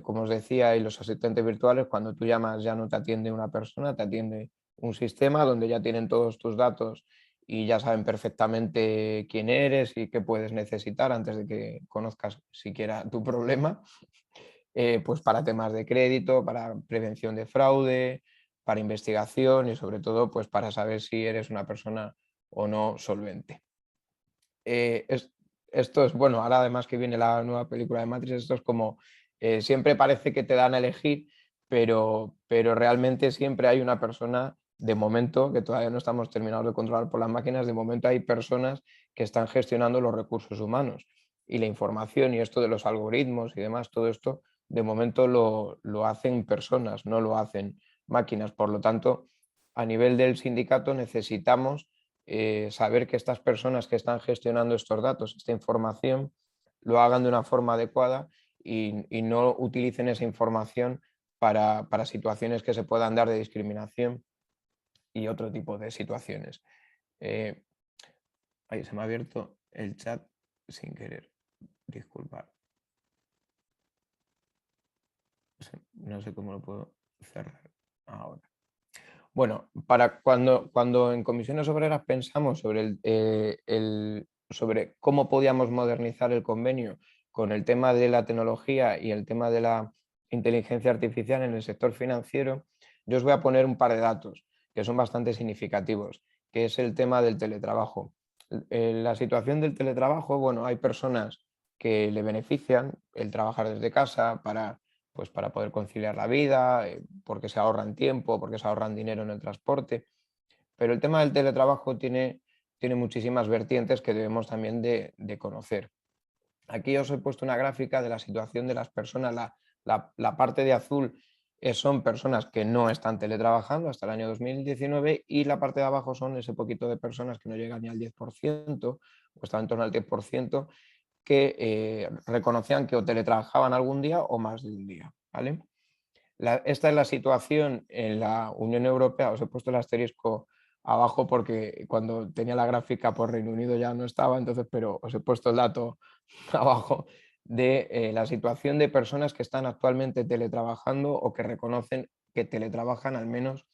como os decía, y los asistentes virtuales. Cuando tú llamas ya no te atiende una persona, te atiende un sistema donde ya tienen todos tus datos y ya saben perfectamente quién eres y qué puedes necesitar antes de que conozcas siquiera tu problema, pues para temas de crédito, para prevención de fraude, para investigación y sobre todo pues para saber si eres una persona o no solvente. Esto es, bueno, ahora además que viene la nueva película de Matrix, esto es como, siempre parece que te dan a elegir, pero realmente siempre hay una persona, de momento, que todavía no estamos terminados de controlar por las máquinas, de momento hay personas que están gestionando los recursos humanos y la información y esto de los algoritmos y demás, todo esto, de momento lo hacen personas, no lo hacen máquinas. Por lo tanto, a nivel del sindicato necesitamos saber que estas personas que están gestionando estos datos, esta información, lo hagan de una forma adecuada y no utilicen esa información para situaciones que se puedan dar de discriminación y otro tipo de situaciones. Ahí se me ha abierto el chat sin querer, disculpad. No sé cómo lo puedo cerrar ahora. Bueno, cuando en Comisiones Obreras pensamos sobre cómo podíamos modernizar el convenio con el tema de la tecnología y el tema de la inteligencia artificial en el sector financiero, yo os voy a poner un par de datos que son bastante significativos, que es el tema del teletrabajo. La situación del teletrabajo, bueno, hay personas que le benefician el trabajar desde casa para poder conciliar la vida, porque se ahorran tiempo, porque se ahorran dinero en el transporte. Pero el tema del teletrabajo tiene muchísimas vertientes que debemos también de conocer. Aquí os he puesto una gráfica de la situación de las personas. La parte de azul son personas que no están teletrabajando hasta el año 2019 y la parte de abajo son ese poquito de personas que no llegan ni al 10% o están en torno al 10%, que reconocían que o teletrabajaban algún día o más de un día. ¿Vale? Esta es la situación en la Unión Europea. Os he puesto el asterisco abajo porque cuando tenía la gráfica por Reino Unido ya no estaba, entonces, pero os he puesto el dato abajo de la situación de personas que están actualmente teletrabajando o que reconocen que teletrabajan al menos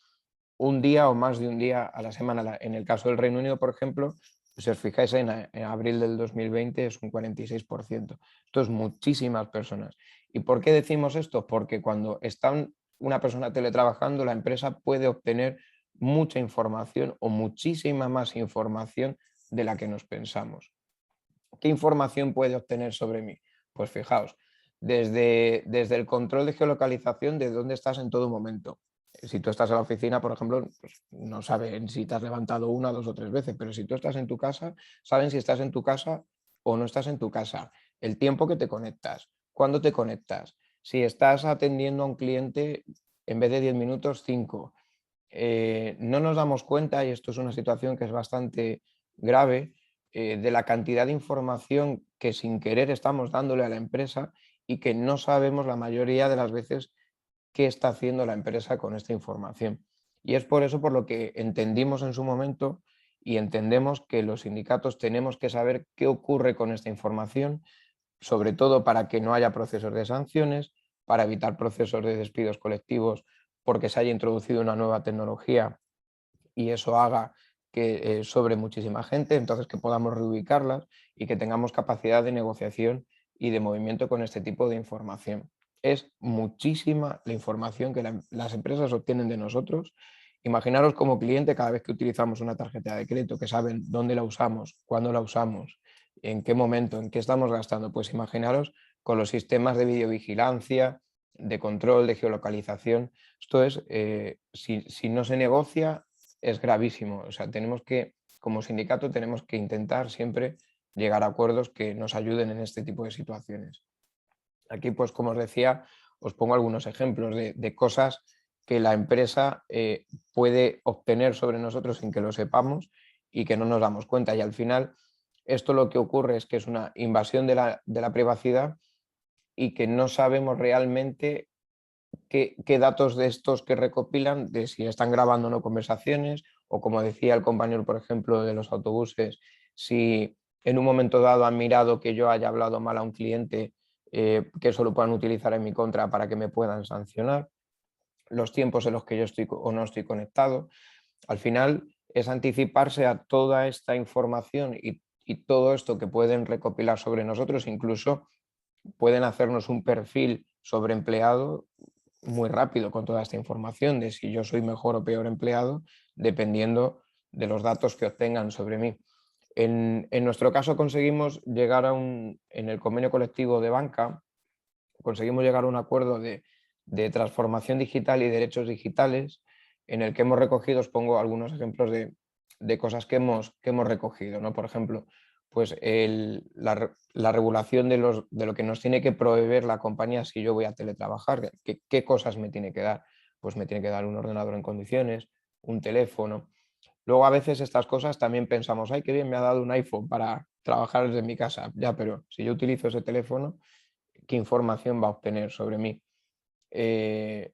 un día o más de un día a la semana. En el caso del Reino Unido, por ejemplo, si os fijáis en abril del 2020 es un 46%. Esto es muchísimas personas. ¿Y por qué decimos esto? Porque cuando está una persona teletrabajando, la empresa puede obtener mucha información o muchísima más información de la que nos pensamos. ¿Qué información puede obtener sobre mí? Pues fijaos, desde el control de geolocalización de dónde estás en todo momento. Si tú estás en la oficina, por ejemplo, pues no saben si te has levantado una, dos o tres veces, pero si tú estás en tu casa, saben si estás en tu casa o no estás en tu casa, el tiempo que te conectas, cuándo te conectas, si estás atendiendo a un cliente en vez de 10 minutos, 5. No nos damos cuenta, y esto es una situación que es bastante grave, de la cantidad de información que sin querer estamos dándole a la empresa y que no sabemos la mayoría de las veces qué está haciendo la empresa con esta información. Y es por eso por lo que entendimos en su momento y entendemos que los sindicatos tenemos que saber qué ocurre con esta información, sobre todo para que no haya procesos de sanciones, para evitar procesos de despidos colectivos porque se haya introducido una nueva tecnología y eso haga que sobre muchísima gente, entonces que podamos reubicarlas y que tengamos capacidad de negociación y de movimiento con este tipo de información. Es muchísima la información que las empresas obtienen de nosotros. Imaginaros como cliente cada vez que utilizamos una tarjeta de crédito, que saben dónde la usamos, cuándo la usamos, en qué momento, en qué estamos gastando. Pues imaginaros con los sistemas de videovigilancia, de control, de geolocalización. Esto es, si no se negocia, es gravísimo. O sea, como sindicato, tenemos que intentar siempre llegar a acuerdos que nos ayuden en este tipo de situaciones. Aquí, pues como os decía, os pongo algunos ejemplos de cosas que la empresa puede obtener sobre nosotros sin que lo sepamos y que no nos damos cuenta. Y al final, esto lo que ocurre es que es una invasión de la privacidad y que no sabemos realmente qué datos de estos que recopilan, de si están grabando o no conversaciones, o como decía el compañero, por ejemplo, de los autobuses, si en un momento dado han mirado que yo haya hablado mal a un cliente, que eso lo puedan utilizar en mi contra para que me puedan sancionar, los tiempos en los que yo estoy o no estoy conectado. Al final es anticiparse a toda esta información y todo esto que pueden recopilar sobre nosotros, incluso pueden hacernos un perfil sobre empleado muy rápido con toda esta información de si yo soy mejor o peor empleado, dependiendo de los datos que obtengan sobre mí. En nuestro caso conseguimos llegar en el convenio colectivo de banca, conseguimos llegar a un acuerdo de transformación digital y derechos digitales, en el que hemos recogido, os pongo algunos ejemplos de cosas que hemos recogido, ¿no? Por ejemplo, pues la regulación de lo que nos tiene que proveer la compañía si yo voy a teletrabajar, qué cosas me tiene que dar. Pues me tiene que dar un ordenador en condiciones, un teléfono, Luego a veces estas cosas también pensamos, ay, qué bien, me ha dado un iPhone para trabajar desde mi casa. Ya, pero si yo utilizo ese teléfono, ¿qué información va a obtener sobre mí? El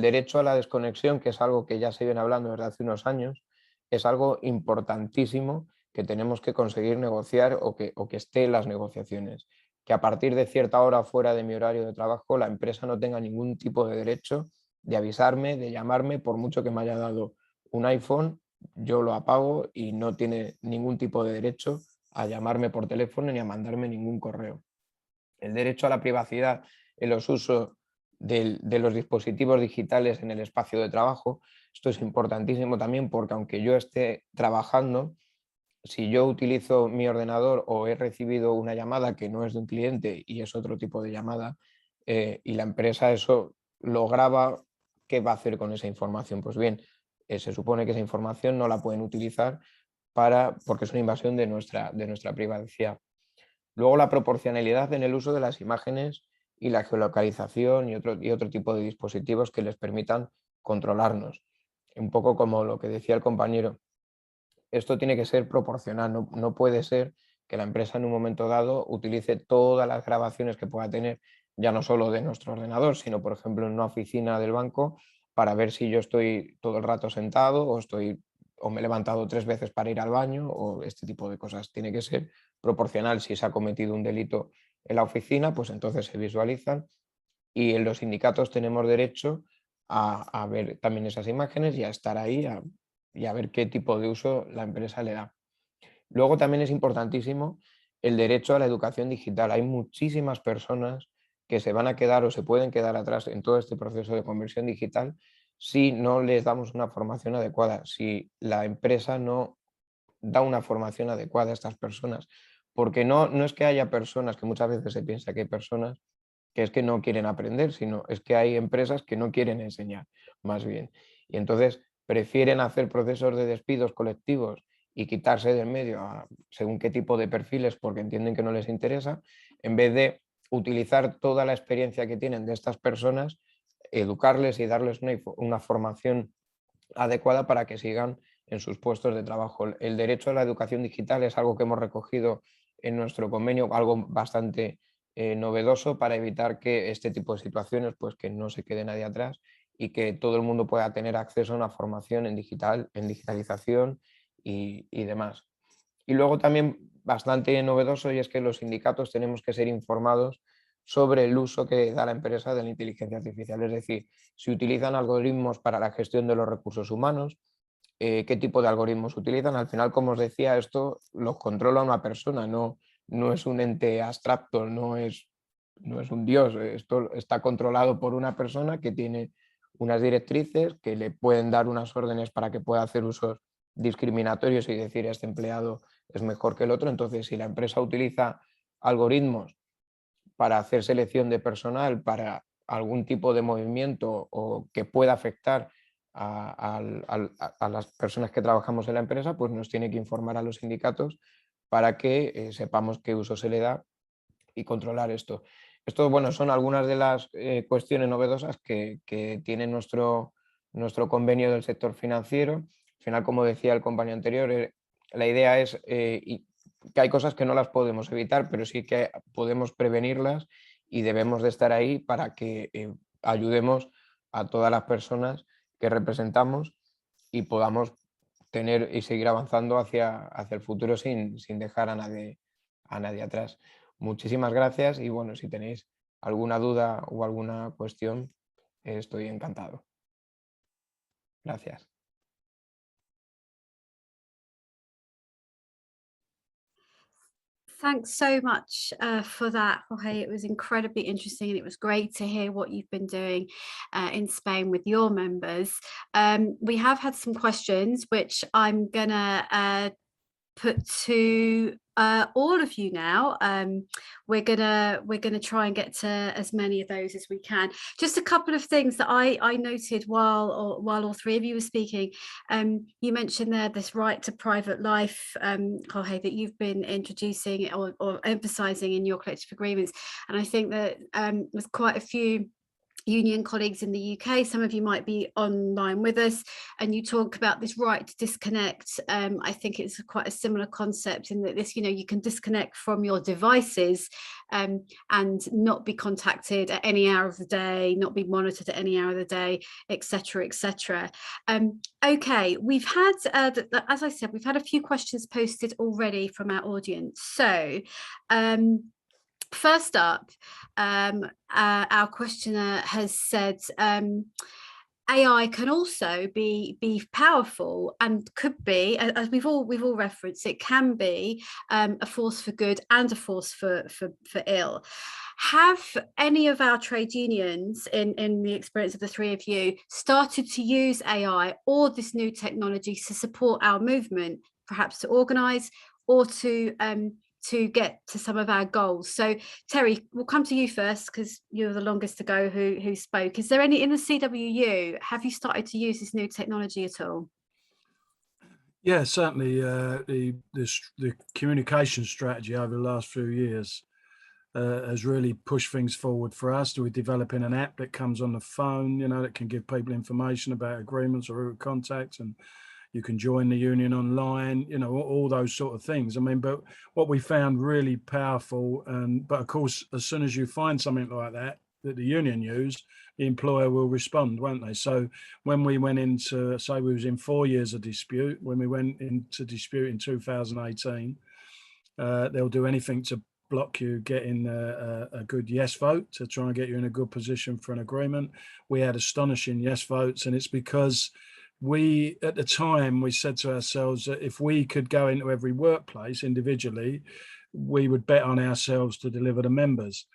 derecho a la desconexión, que es algo que ya se viene hablando desde hace unos años, es algo importantísimo que tenemos que conseguir negociar o que esté en las negociaciones. Que a partir de cierta hora fuera de mi horario de trabajo, la empresa no tenga ningún tipo de derecho de avisarme, de llamarme, por mucho que me haya dado un iPhone, yo lo apago y no tiene ningún tipo de derecho a llamarme por teléfono ni a mandarme ningún correo. El derecho a la privacidad en los usos de los dispositivos digitales en el espacio de trabajo. Esto es importantísimo también porque aunque yo esté trabajando, si yo utilizo mi ordenador o he recibido una llamada que no es de un cliente y es otro tipo de llamada, y la empresa eso lo graba, ¿qué va a hacer con esa información? Pues bien, se supone que esa información no la pueden utilizar porque es una invasión de nuestra privacidad. Luego la proporcionalidad en el uso de las imágenes y la geolocalización y otro tipo de dispositivos que les permitan controlarnos. Un poco como lo que decía el compañero, esto tiene que ser proporcional, no puede ser que la empresa en un momento dado utilice todas las grabaciones que pueda tener, ya no solo de nuestro ordenador, sino por ejemplo en una oficina del banco, para ver si yo estoy todo el rato sentado o me he levantado 3 veces para ir al baño o este tipo de cosas. Tiene que ser proporcional. Si se ha cometido un delito en la oficina, pues entonces se visualizan y en los sindicatos tenemos derecho a ver también esas imágenes y a estar ahí y a ver qué tipo de uso la empresa le da. Luego también es importantísimo el derecho a la educación digital. Hay muchísimas personas que se van a quedar o se pueden quedar atrás en todo este proceso de conversión digital si no les damos una formación adecuada, si la empresa no da una formación adecuada a estas personas. Porque no es que haya personas, que muchas veces se piensa que hay personas que es que no quieren aprender, sino es que hay empresas que no quieren enseñar, más bien. Y entonces prefieren hacer procesos de despidos colectivos y quitarse del medio según qué tipo de perfiles porque entienden que no les interesa, en vez de utilizar toda la experiencia que tienen de estas personas, educarles y darles una formación adecuada para que sigan en sus puestos de trabajo. El derecho a la educación digital es algo que hemos recogido en nuestro convenio, algo bastante novedoso para evitar que este tipo de situaciones, pues que no se quede nadie atrás y que todo el mundo pueda tener acceso a una formación en digitalización y demás. Y luego también bastante novedoso y es que los sindicatos tenemos que ser informados sobre el uso que da la empresa de la inteligencia artificial, es decir, si utilizan algoritmos para la gestión de los recursos humanos, qué tipo de algoritmos utilizan. Al final, como os decía, esto lo controla una persona, no es un ente abstracto, no es un dios, esto está controlado por una persona que tiene unas directrices que le pueden dar unas órdenes para que pueda hacer usos discriminatorios y decir este empleado es mejor que el otro. Entonces, si la empresa utiliza algoritmos para hacer selección de personal para algún tipo de movimiento o que pueda afectar a las personas que trabajamos en la empresa, pues nos tiene que informar a los sindicatos para que sepamos qué uso se le da y controlar esto. Esto, bueno, son algunas de las cuestiones novedosas que tiene nuestro convenio del sector financiero. Al final, como decía el compañero anterior, la idea es que hay cosas que no las podemos evitar, pero sí que podemos prevenirlas y debemos de estar ahí para que ayudemos a todas las personas que representamos y podamos tener y seguir avanzando hacia el futuro sin dejar a nadie atrás. Muchísimas gracias y bueno, si tenéis alguna duda o alguna cuestión, estoy encantado. Gracias. Thanks so much for that, Jorge. It was incredibly interesting and it was great to hear what you've been doing in Spain with your members. We have had some questions which I'm gonna put to all of you now. We're gonna try and get to as many of those as we can. Just a couple of things that I noted while all three of you were speaking. You mentioned there this right to private life, Jorge, that you've been introducing or emphasizing in your collective agreements, and I think that with quite a few union colleagues in the UK. Some of you might be online with us, and you talk about this right to disconnect. I think it's quite a similar concept in that this, you can disconnect from your devices and not be contacted at any hour of the day, not be monitored at any hour of the day, etc., etc. Okay, we've had, as I said, we've had a few questions posted already from our audience. So first up, our questioner has said AI can also be powerful and could be, as we've all referenced, it can be a force for good and a force for ill. Have any of our trade unions, in the experience of the three of you, started to use AI or this new technology to support our movement, perhaps to organise or to get to some of our goals? So Terry, we'll come to you first because you're the longest to go who spoke. Is there any in the CWU, have you started to use this new technology at all? Yeah, certainly the communication strategy over the last few years has really pushed things forward for us. We're developing an app that comes on the phone, that can give people information about agreements or route of contact, and you can join the union online, all those sort of things. I mean, but what we found really powerful, but of course, as soon as you find something like that the union use, the employer will respond, won't they? So when we went into, say we was in 4 years of dispute, when we went into dispute in 2018, they'll do anything to block you getting a good yes vote, to try and get you in a good position for an agreement. We had astonishing yes votes, and it's because at the time, we said to ourselves that if we could go into every workplace individually, we would bet on ourselves to deliver the members.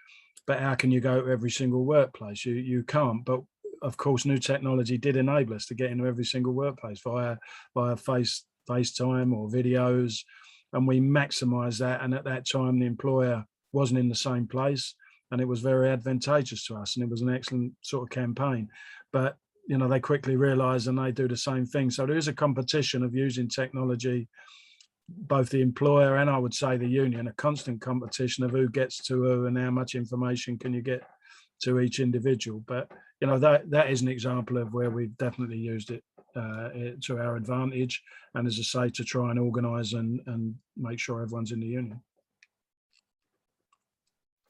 But how can you go to every single workplace? You can't. But of course, new technology did enable us to get into every single workplace via FaceTime or videos, and we maximised that. And at that time, the employer wasn't in the same place, and it was very advantageous to us, and it was an excellent sort of campaign. But they quickly realise, and they do the same thing. So there is a competition of using technology, both the employer and I would say the union, a constant competition of who gets to who and how much information can you get to each individual. But that is an example of where we've definitely used it to our advantage, and as I say, to try and organise and make sure everyone's in the union.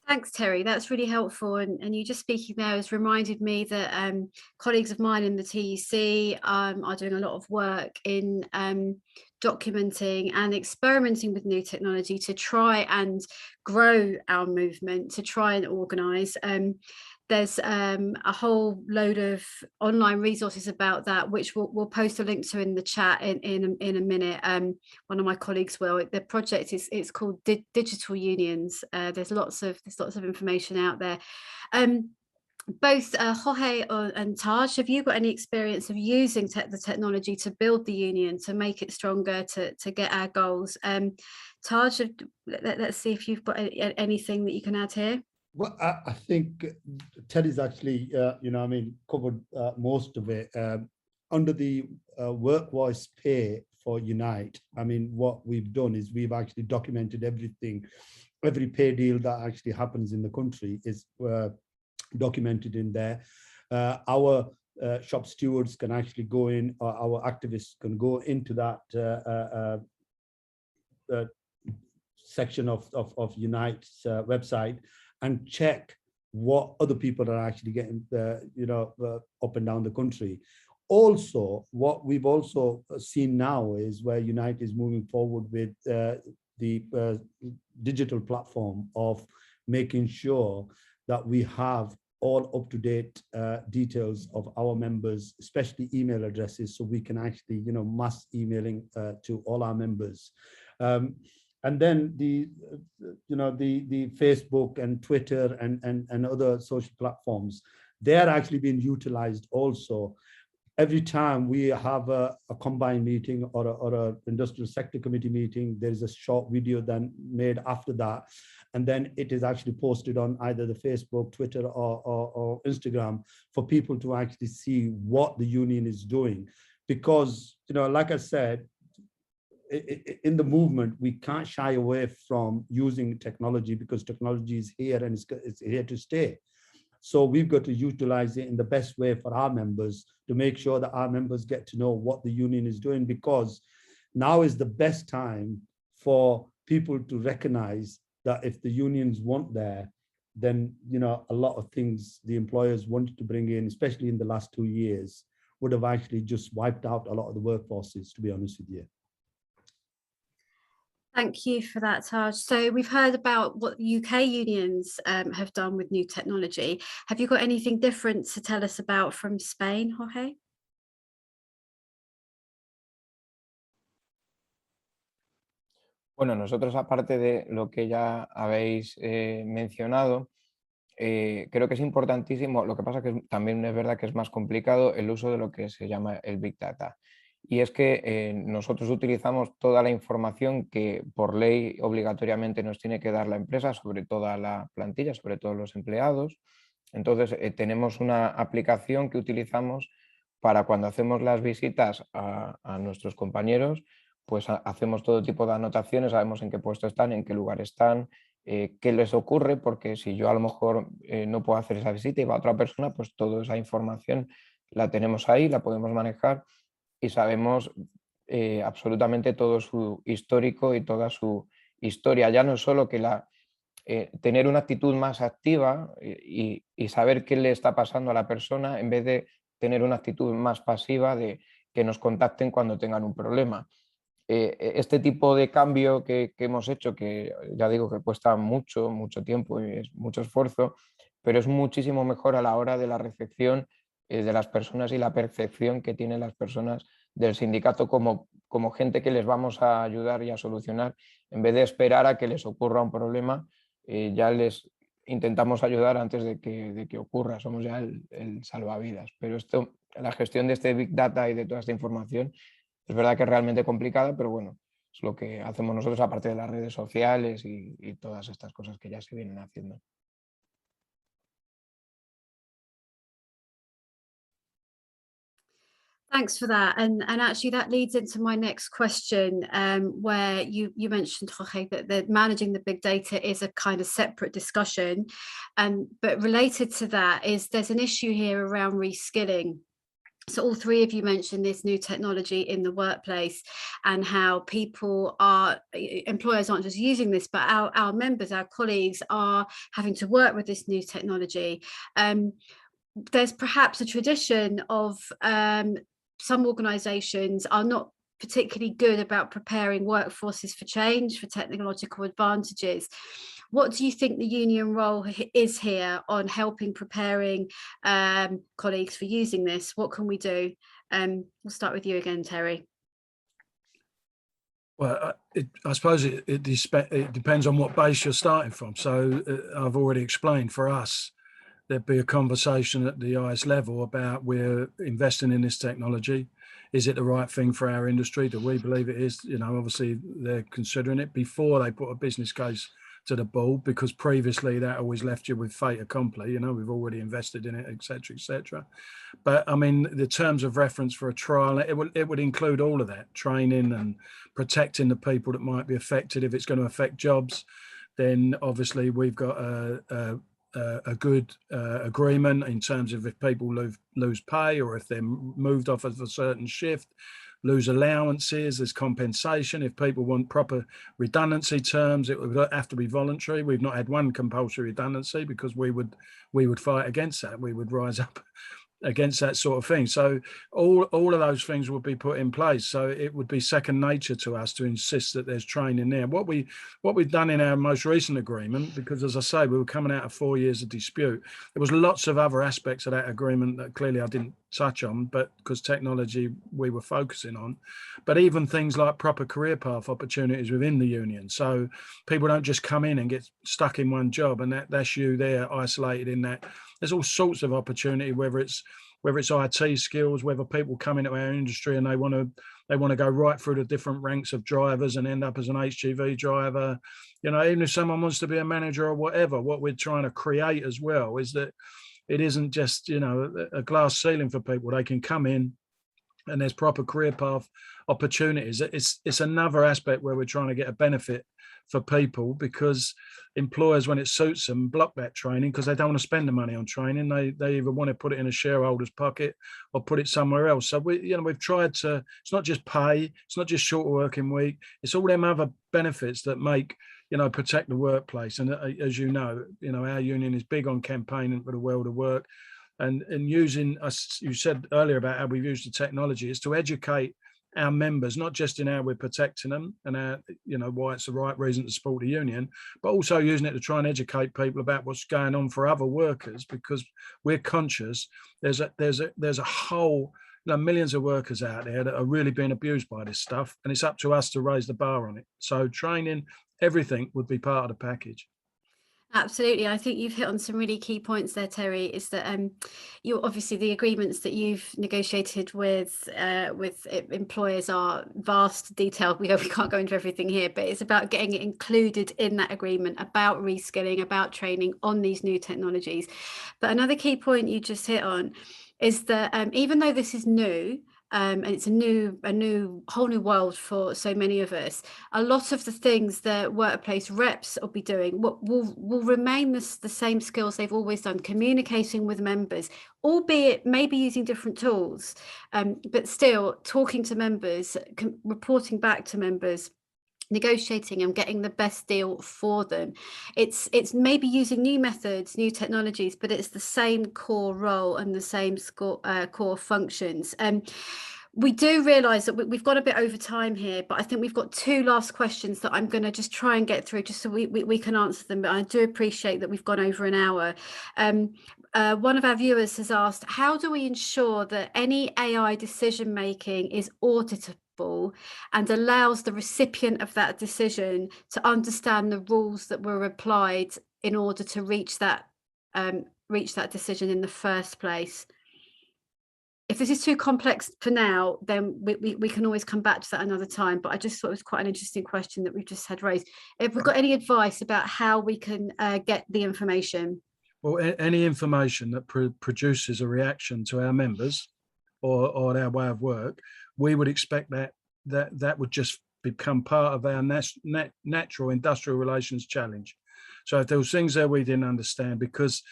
Thanks, Terry. That's really helpful. And you just speaking there has reminded me that colleagues of mine in the TUC are doing a lot of work in documenting and experimenting with new technology to try and grow our movement, to try and organise. There's a whole load of online resources about that, which we'll post a link to in the chat in a minute. One of my colleagues will. The project it's called Digital Unions. There's lots of information out there. Both Jorge and Taj, have you got any experience of using the technology to build the union, to make it stronger, to get our goals? Taj, let's see if you've got anything that you can add here. Well, I think Terry's actually, covered most of it. Under the work voice pay for Unite, what we've done is we've actually documented everything. Every pay deal that actually happens in the country is documented in there. Our shop stewards can actually go in, or our activists can go into that section of Unite's website and check what other people are actually getting, up and down the country. Also, what we've also seen now is where Unite is moving forward with the digital platform of making sure that we have all up-to-date details of our members, especially email addresses, so we can actually, mass emailing to all our members. And then the Facebook and Twitter and other social platforms, they're actually being utilized also. Every time we have a combined meeting or a industrial sector committee meeting, there is a short video then made after that. And then it is actually posted on either the Facebook, Twitter, or Instagram for people to actually see what the union is doing. Because, like I said, in the movement, we can't shy away from using technology, because technology is here and it's here to stay. So we've got to utilize it in the best way for our members to make sure that our members get to know what the union is doing, because now is the best time for people to recognize that if the unions weren't there, then, you know, a lot of things the employers wanted to bring in, especially in the last 2 years, would have actually just wiped out a lot of the workforces, to be honest with you. Thank you for that, Taj. So we've heard about what UK unions have done with new technology. Have you got anything different to tell us about from Spain, Jorge? Bueno, nosotros, aparte de lo que ya habéis mencionado, creo que es importantísimo. Lo que pasa que también es verdad que es más complicado el uso de lo que se llama el Big Data. Y es que nosotros utilizamos toda la información que por ley obligatoriamente nos tiene que dar la empresa sobre toda la plantilla, sobre todos los empleados. Entonces tenemos una aplicación que utilizamos para cuando hacemos las visitas a nuestros compañeros, pues hacemos todo tipo de anotaciones, sabemos en qué puesto están, en qué lugar están, qué les ocurre, porque si yo a lo mejor no puedo hacer esa visita y va otra persona, pues toda esa información la tenemos ahí, la podemos manejar y sabemos absolutamente todo su histórico y toda su historia. Ya no es solo que tener una actitud más activa y saber qué le está pasando a la persona, en vez de tener una actitud más pasiva de que nos contacten cuando tengan un problema. Este tipo de cambio que hemos hecho, que ya digo que cuesta mucho tiempo y es mucho esfuerzo, pero es muchísimo mejor a la hora de la recepción de las personas y la percepción que tienen las personas del sindicato como gente que les vamos a ayudar y a solucionar, en vez de esperar a que les ocurra un problema, ya les intentamos ayudar antes de que ocurra, somos ya el salvavidas. Pero la gestión de este Big Data y de toda esta información es verdad que es realmente complicada, pero bueno, es lo que hacemos nosotros aparte de las redes sociales y todas estas cosas que ya se vienen haciendo. Thanks for that. And actually that leads into my next question, where you mentioned, Jorge, that managing the big data is a kind of separate discussion. But related to that is there's an issue here around reskilling. So all three of you mentioned this new technology in the workplace and how employers aren't just using this, but our members, our colleagues are having to work with this new technology. There's perhaps a tradition of some organisations are not particularly good about preparing workforces for change, for technological advantages. What do you think the union role is here on helping preparing colleagues for using this? What can we do? We'll start with you again, Terry. Well, I suppose it depends on what base you're starting from. So I've already explained, for us, there'd be a conversation at the highest level about we're investing in this technology. Is it the right thing for our industry? Do we believe it is? You know, obviously they're considering it before they put a business case to the board, because previously that always left you with fait accompli. You know, we've already invested in it, etc., etc. But I mean, the terms of reference for a trial, it would include all of that, training and protecting the people that might be affected. If it's going to affect jobs, then obviously we've got a good agreement in terms of if people lose pay or if they're moved off of a certain shift, lose allowances, there's compensation. If people want proper redundancy terms, it would have to be voluntary. We've not had one compulsory redundancy because we would fight against that. We would rise up against that sort of thing. So all of those things would be put in place. So it would be second nature to us to insist that there's training there. What we've done in our most recent agreement, because as I say, we were coming out of 4 years of dispute, there was lots of other aspects of that agreement that clearly I didn't touch on, but because technology we were focusing on, but even things like proper career path opportunities within the union. So people don't just come in and get stuck in one job and that's you there isolated in that. There's all sorts of opportunity, whether it's IT skills, whether people come into our industry and they want to go right through the different ranks of drivers and end up as an HGV driver. You know, even if someone wants to be a manager or whatever, what we're trying to create as well is that it isn't just, you know, a glass ceiling for people. They can come in and there's proper career path opportunities. It's another aspect where we're trying to get a benefit for people, because employers, when it suits them, block that training because they don't want to spend the money on training. They either want to put it in a shareholder's pocket or put it somewhere else. So we've tried to, it's not just pay, it's not just shorter working week, it's all them other benefits that make, protect the workplace. And as you know, our union is big on campaigning for the world of work, and using, as you said earlier about how we've used the technology, is to educate our members, not just in how we're protecting them and our, why it's the right reason to support the union, but also using it to try and educate people about what's going on for other workers, because we're conscious there's a whole, millions of workers out there that are really being abused by this stuff, and it's up to us to raise the bar on it. So training, everything would be part of the package. Absolutely. I think you've hit on some really key points there, Terry, is that you obviously, the agreements that you've negotiated with employers are vast, detailed. We can't go into everything here, but it's about getting it included in that agreement, about reskilling, about training on these new technologies. But another key point you just hit on is that even though this is new, and it's a whole new world for so many of us, a lot of the things that workplace reps will be doing will remain the same skills they've always done, communicating with members, albeit maybe using different tools, but still talking to members, reporting back to members, negotiating and getting the best deal for them. It's maybe using new methods, new technologies, but it's the same core role and the same core functions. We do realise that we've got a bit over time here, but I think we've got two last questions that I'm going to just try and get through, just so we can answer them. But I do appreciate that we've gone over an hour. One of our viewers has asked, how do we ensure that any AI decision making is auditable and allows the recipient of that decision to understand the rules that were applied in order to reach that decision in the first place? If this is too complex for now, then we can always come back to that another time. But I just thought it was quite an interesting question that we've just had raised. If we've got any advice about how we can get the information? Well, any information that produces a reaction to our members or our way of work, we would expect that would just become part of our natural industrial relations challenge. So if there was things there we didn't understand, because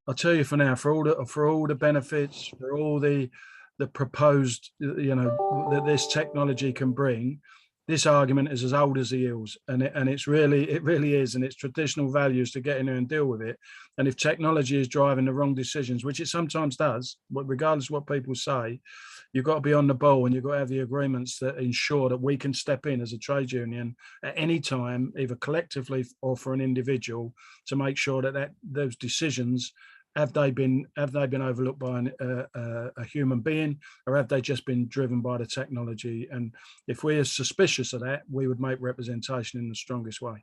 I'll tell you for now, for all the benefits, for all the proposed, that this technology can bring, this argument is as old as the hills, and it really is, and it's traditional values to get in there and deal with it. And if technology is driving the wrong decisions, which it sometimes does, but regardless of what people say, you've got to be on the ball, and you've got to have the agreements that ensure that we can step in as a trade union at any time, either collectively or for an individual, to make sure that those decisions, have they been overlooked by a human being, or have they just been driven by the technology? And if we are suspicious of that, we would make representation in the strongest way.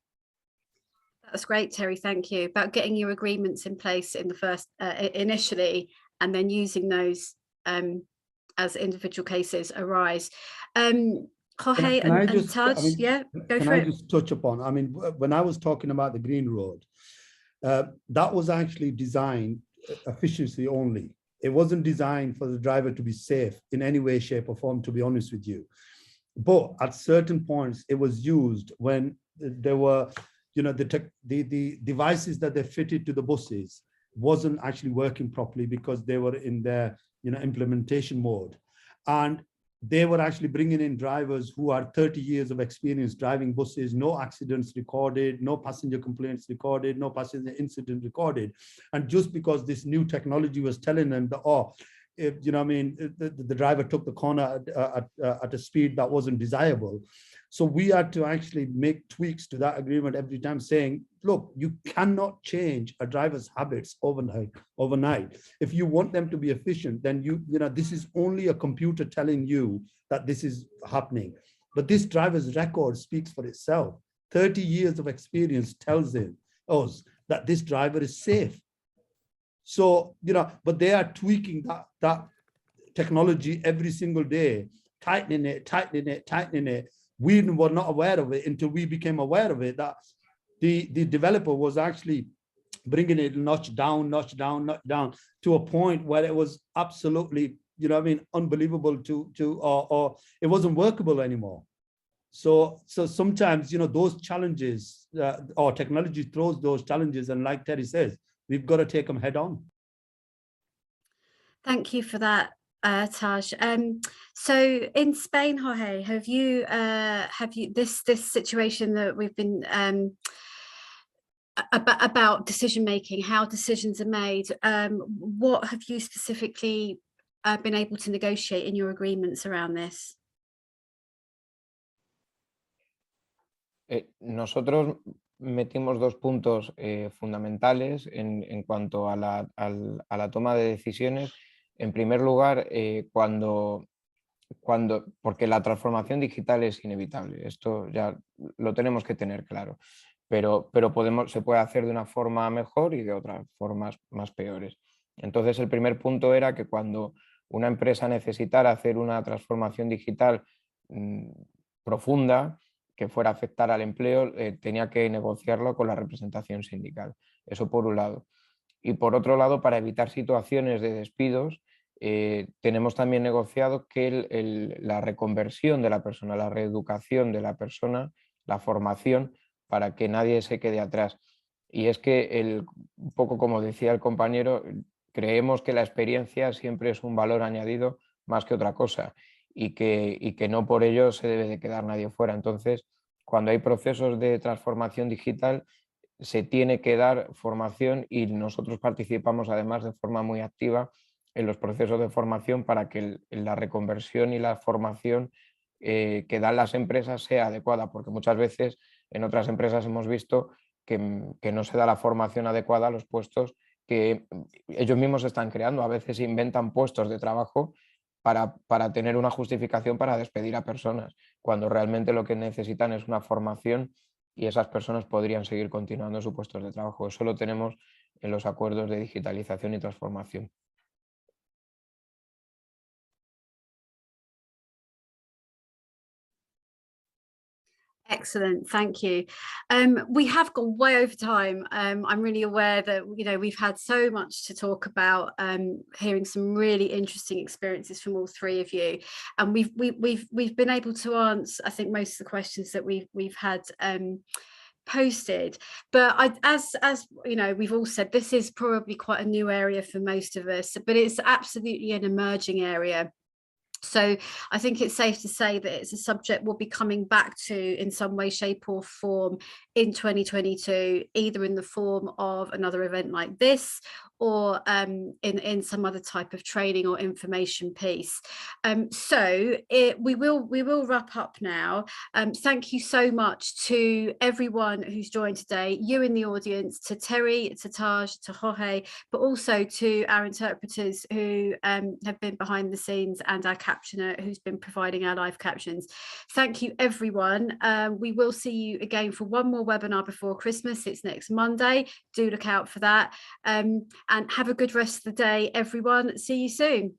That's great, Terry. Thank you. About getting your agreements in place in the first initially, and then using those as individual cases arise. Jorge and Taj, go for it. Can I just touch upon? I mean, when I was talking about the Green Road, that was actually designed efficiency only. It wasn't designed for the driver to be safe in any way, shape, or form, to be honest with you. But at certain points, it was used when there were, the devices that they fitted to the buses wasn't actually working properly because they were in their, implementation mode. And they were actually bringing in drivers who are 30 years of experience driving buses, no accidents recorded, no passenger complaints recorded, no passenger incident recorded. And just because this new technology was telling them that, the driver took the corner at a speed that wasn't desirable. So we had to actually make tweaks to that agreement every time, saying, look, you cannot change a driver's habits overnight. If you want them to be efficient, then this is only a computer telling you that this is happening. But this driver's record speaks for itself. 30 years of experience tells us that this driver is safe. So, but they are tweaking that technology every single day, tightening it. We were not aware of it until we became aware of it, that the developer was actually bringing it notch down to a point where it was absolutely unbelievable or it wasn't workable anymore. So sometimes, those challenges, or technology throws those challenges, and like Terry says, we've got to take them head on. Thank you for that, Taj. So in Spain, Jorge, have you this situation that we've been about decision making, how decisions are made? What have you specifically been able to negotiate in your agreements around this? Nosotros metimos dos puntos fundamentales en cuanto a la toma de decisiones. En primer lugar, porque la transformación digital es inevitable, esto ya lo tenemos que tener claro, pero se puede hacer de una forma mejor y de otras formas más peores. Entonces, el primer punto era que cuando una empresa necesitara hacer una transformación digital profunda, que fuera a afectar al empleo, tenía que negociarlo con la representación sindical. Eso por un lado. Y por otro lado, para evitar situaciones de despidos, tenemos también negociado que la reconversión de la persona, la reeducación de la persona, la formación, para que nadie se quede atrás. Y es que, un poco como decía el compañero, creemos que la experiencia siempre es un valor añadido más que otra cosa. Y que no por ello se debe de quedar nadie fuera. Entonces, cuando hay procesos de transformación digital, se tiene que dar formación y nosotros participamos además de forma muy activa en los procesos de formación para que la reconversión y la formación que dan las empresas sea adecuada, porque muchas veces en otras empresas hemos visto que no se da la formación adecuada a los puestos que ellos mismos están creando. A veces inventan puestos de trabajo para tener una justificación para despedir a personas, cuando realmente lo que necesitan es una formación y esas personas podrían seguir continuando sus puestos de trabajo. Eso lo tenemos en los acuerdos de digitalización y transformación. Excellent, thank you. We have gone way over time. I'm really aware that we've had so much to talk about, hearing some really interesting experiences from all three of you, and we've been able to answer, I think, most of the questions that we've had posted. But as we've all said, this is probably quite a new area for most of us, but it's absolutely an emerging area. So I think it's safe to say that it's a subject we'll be coming back to in some way, shape or form in 2022, either in the form of another event like this or in some other type of training or information piece. So we will wrap up now. Thank you so much to everyone who's joined today, you in the audience, to Terry, to Taj, to Jorge, but also to our interpreters who have been behind the scenes, and our captioner who's been providing our live captions. Thank you, everyone. We will see you again for one more webinar before Christmas. It's next Monday. Do look out for that. And have a good rest of the day, everyone. See you soon.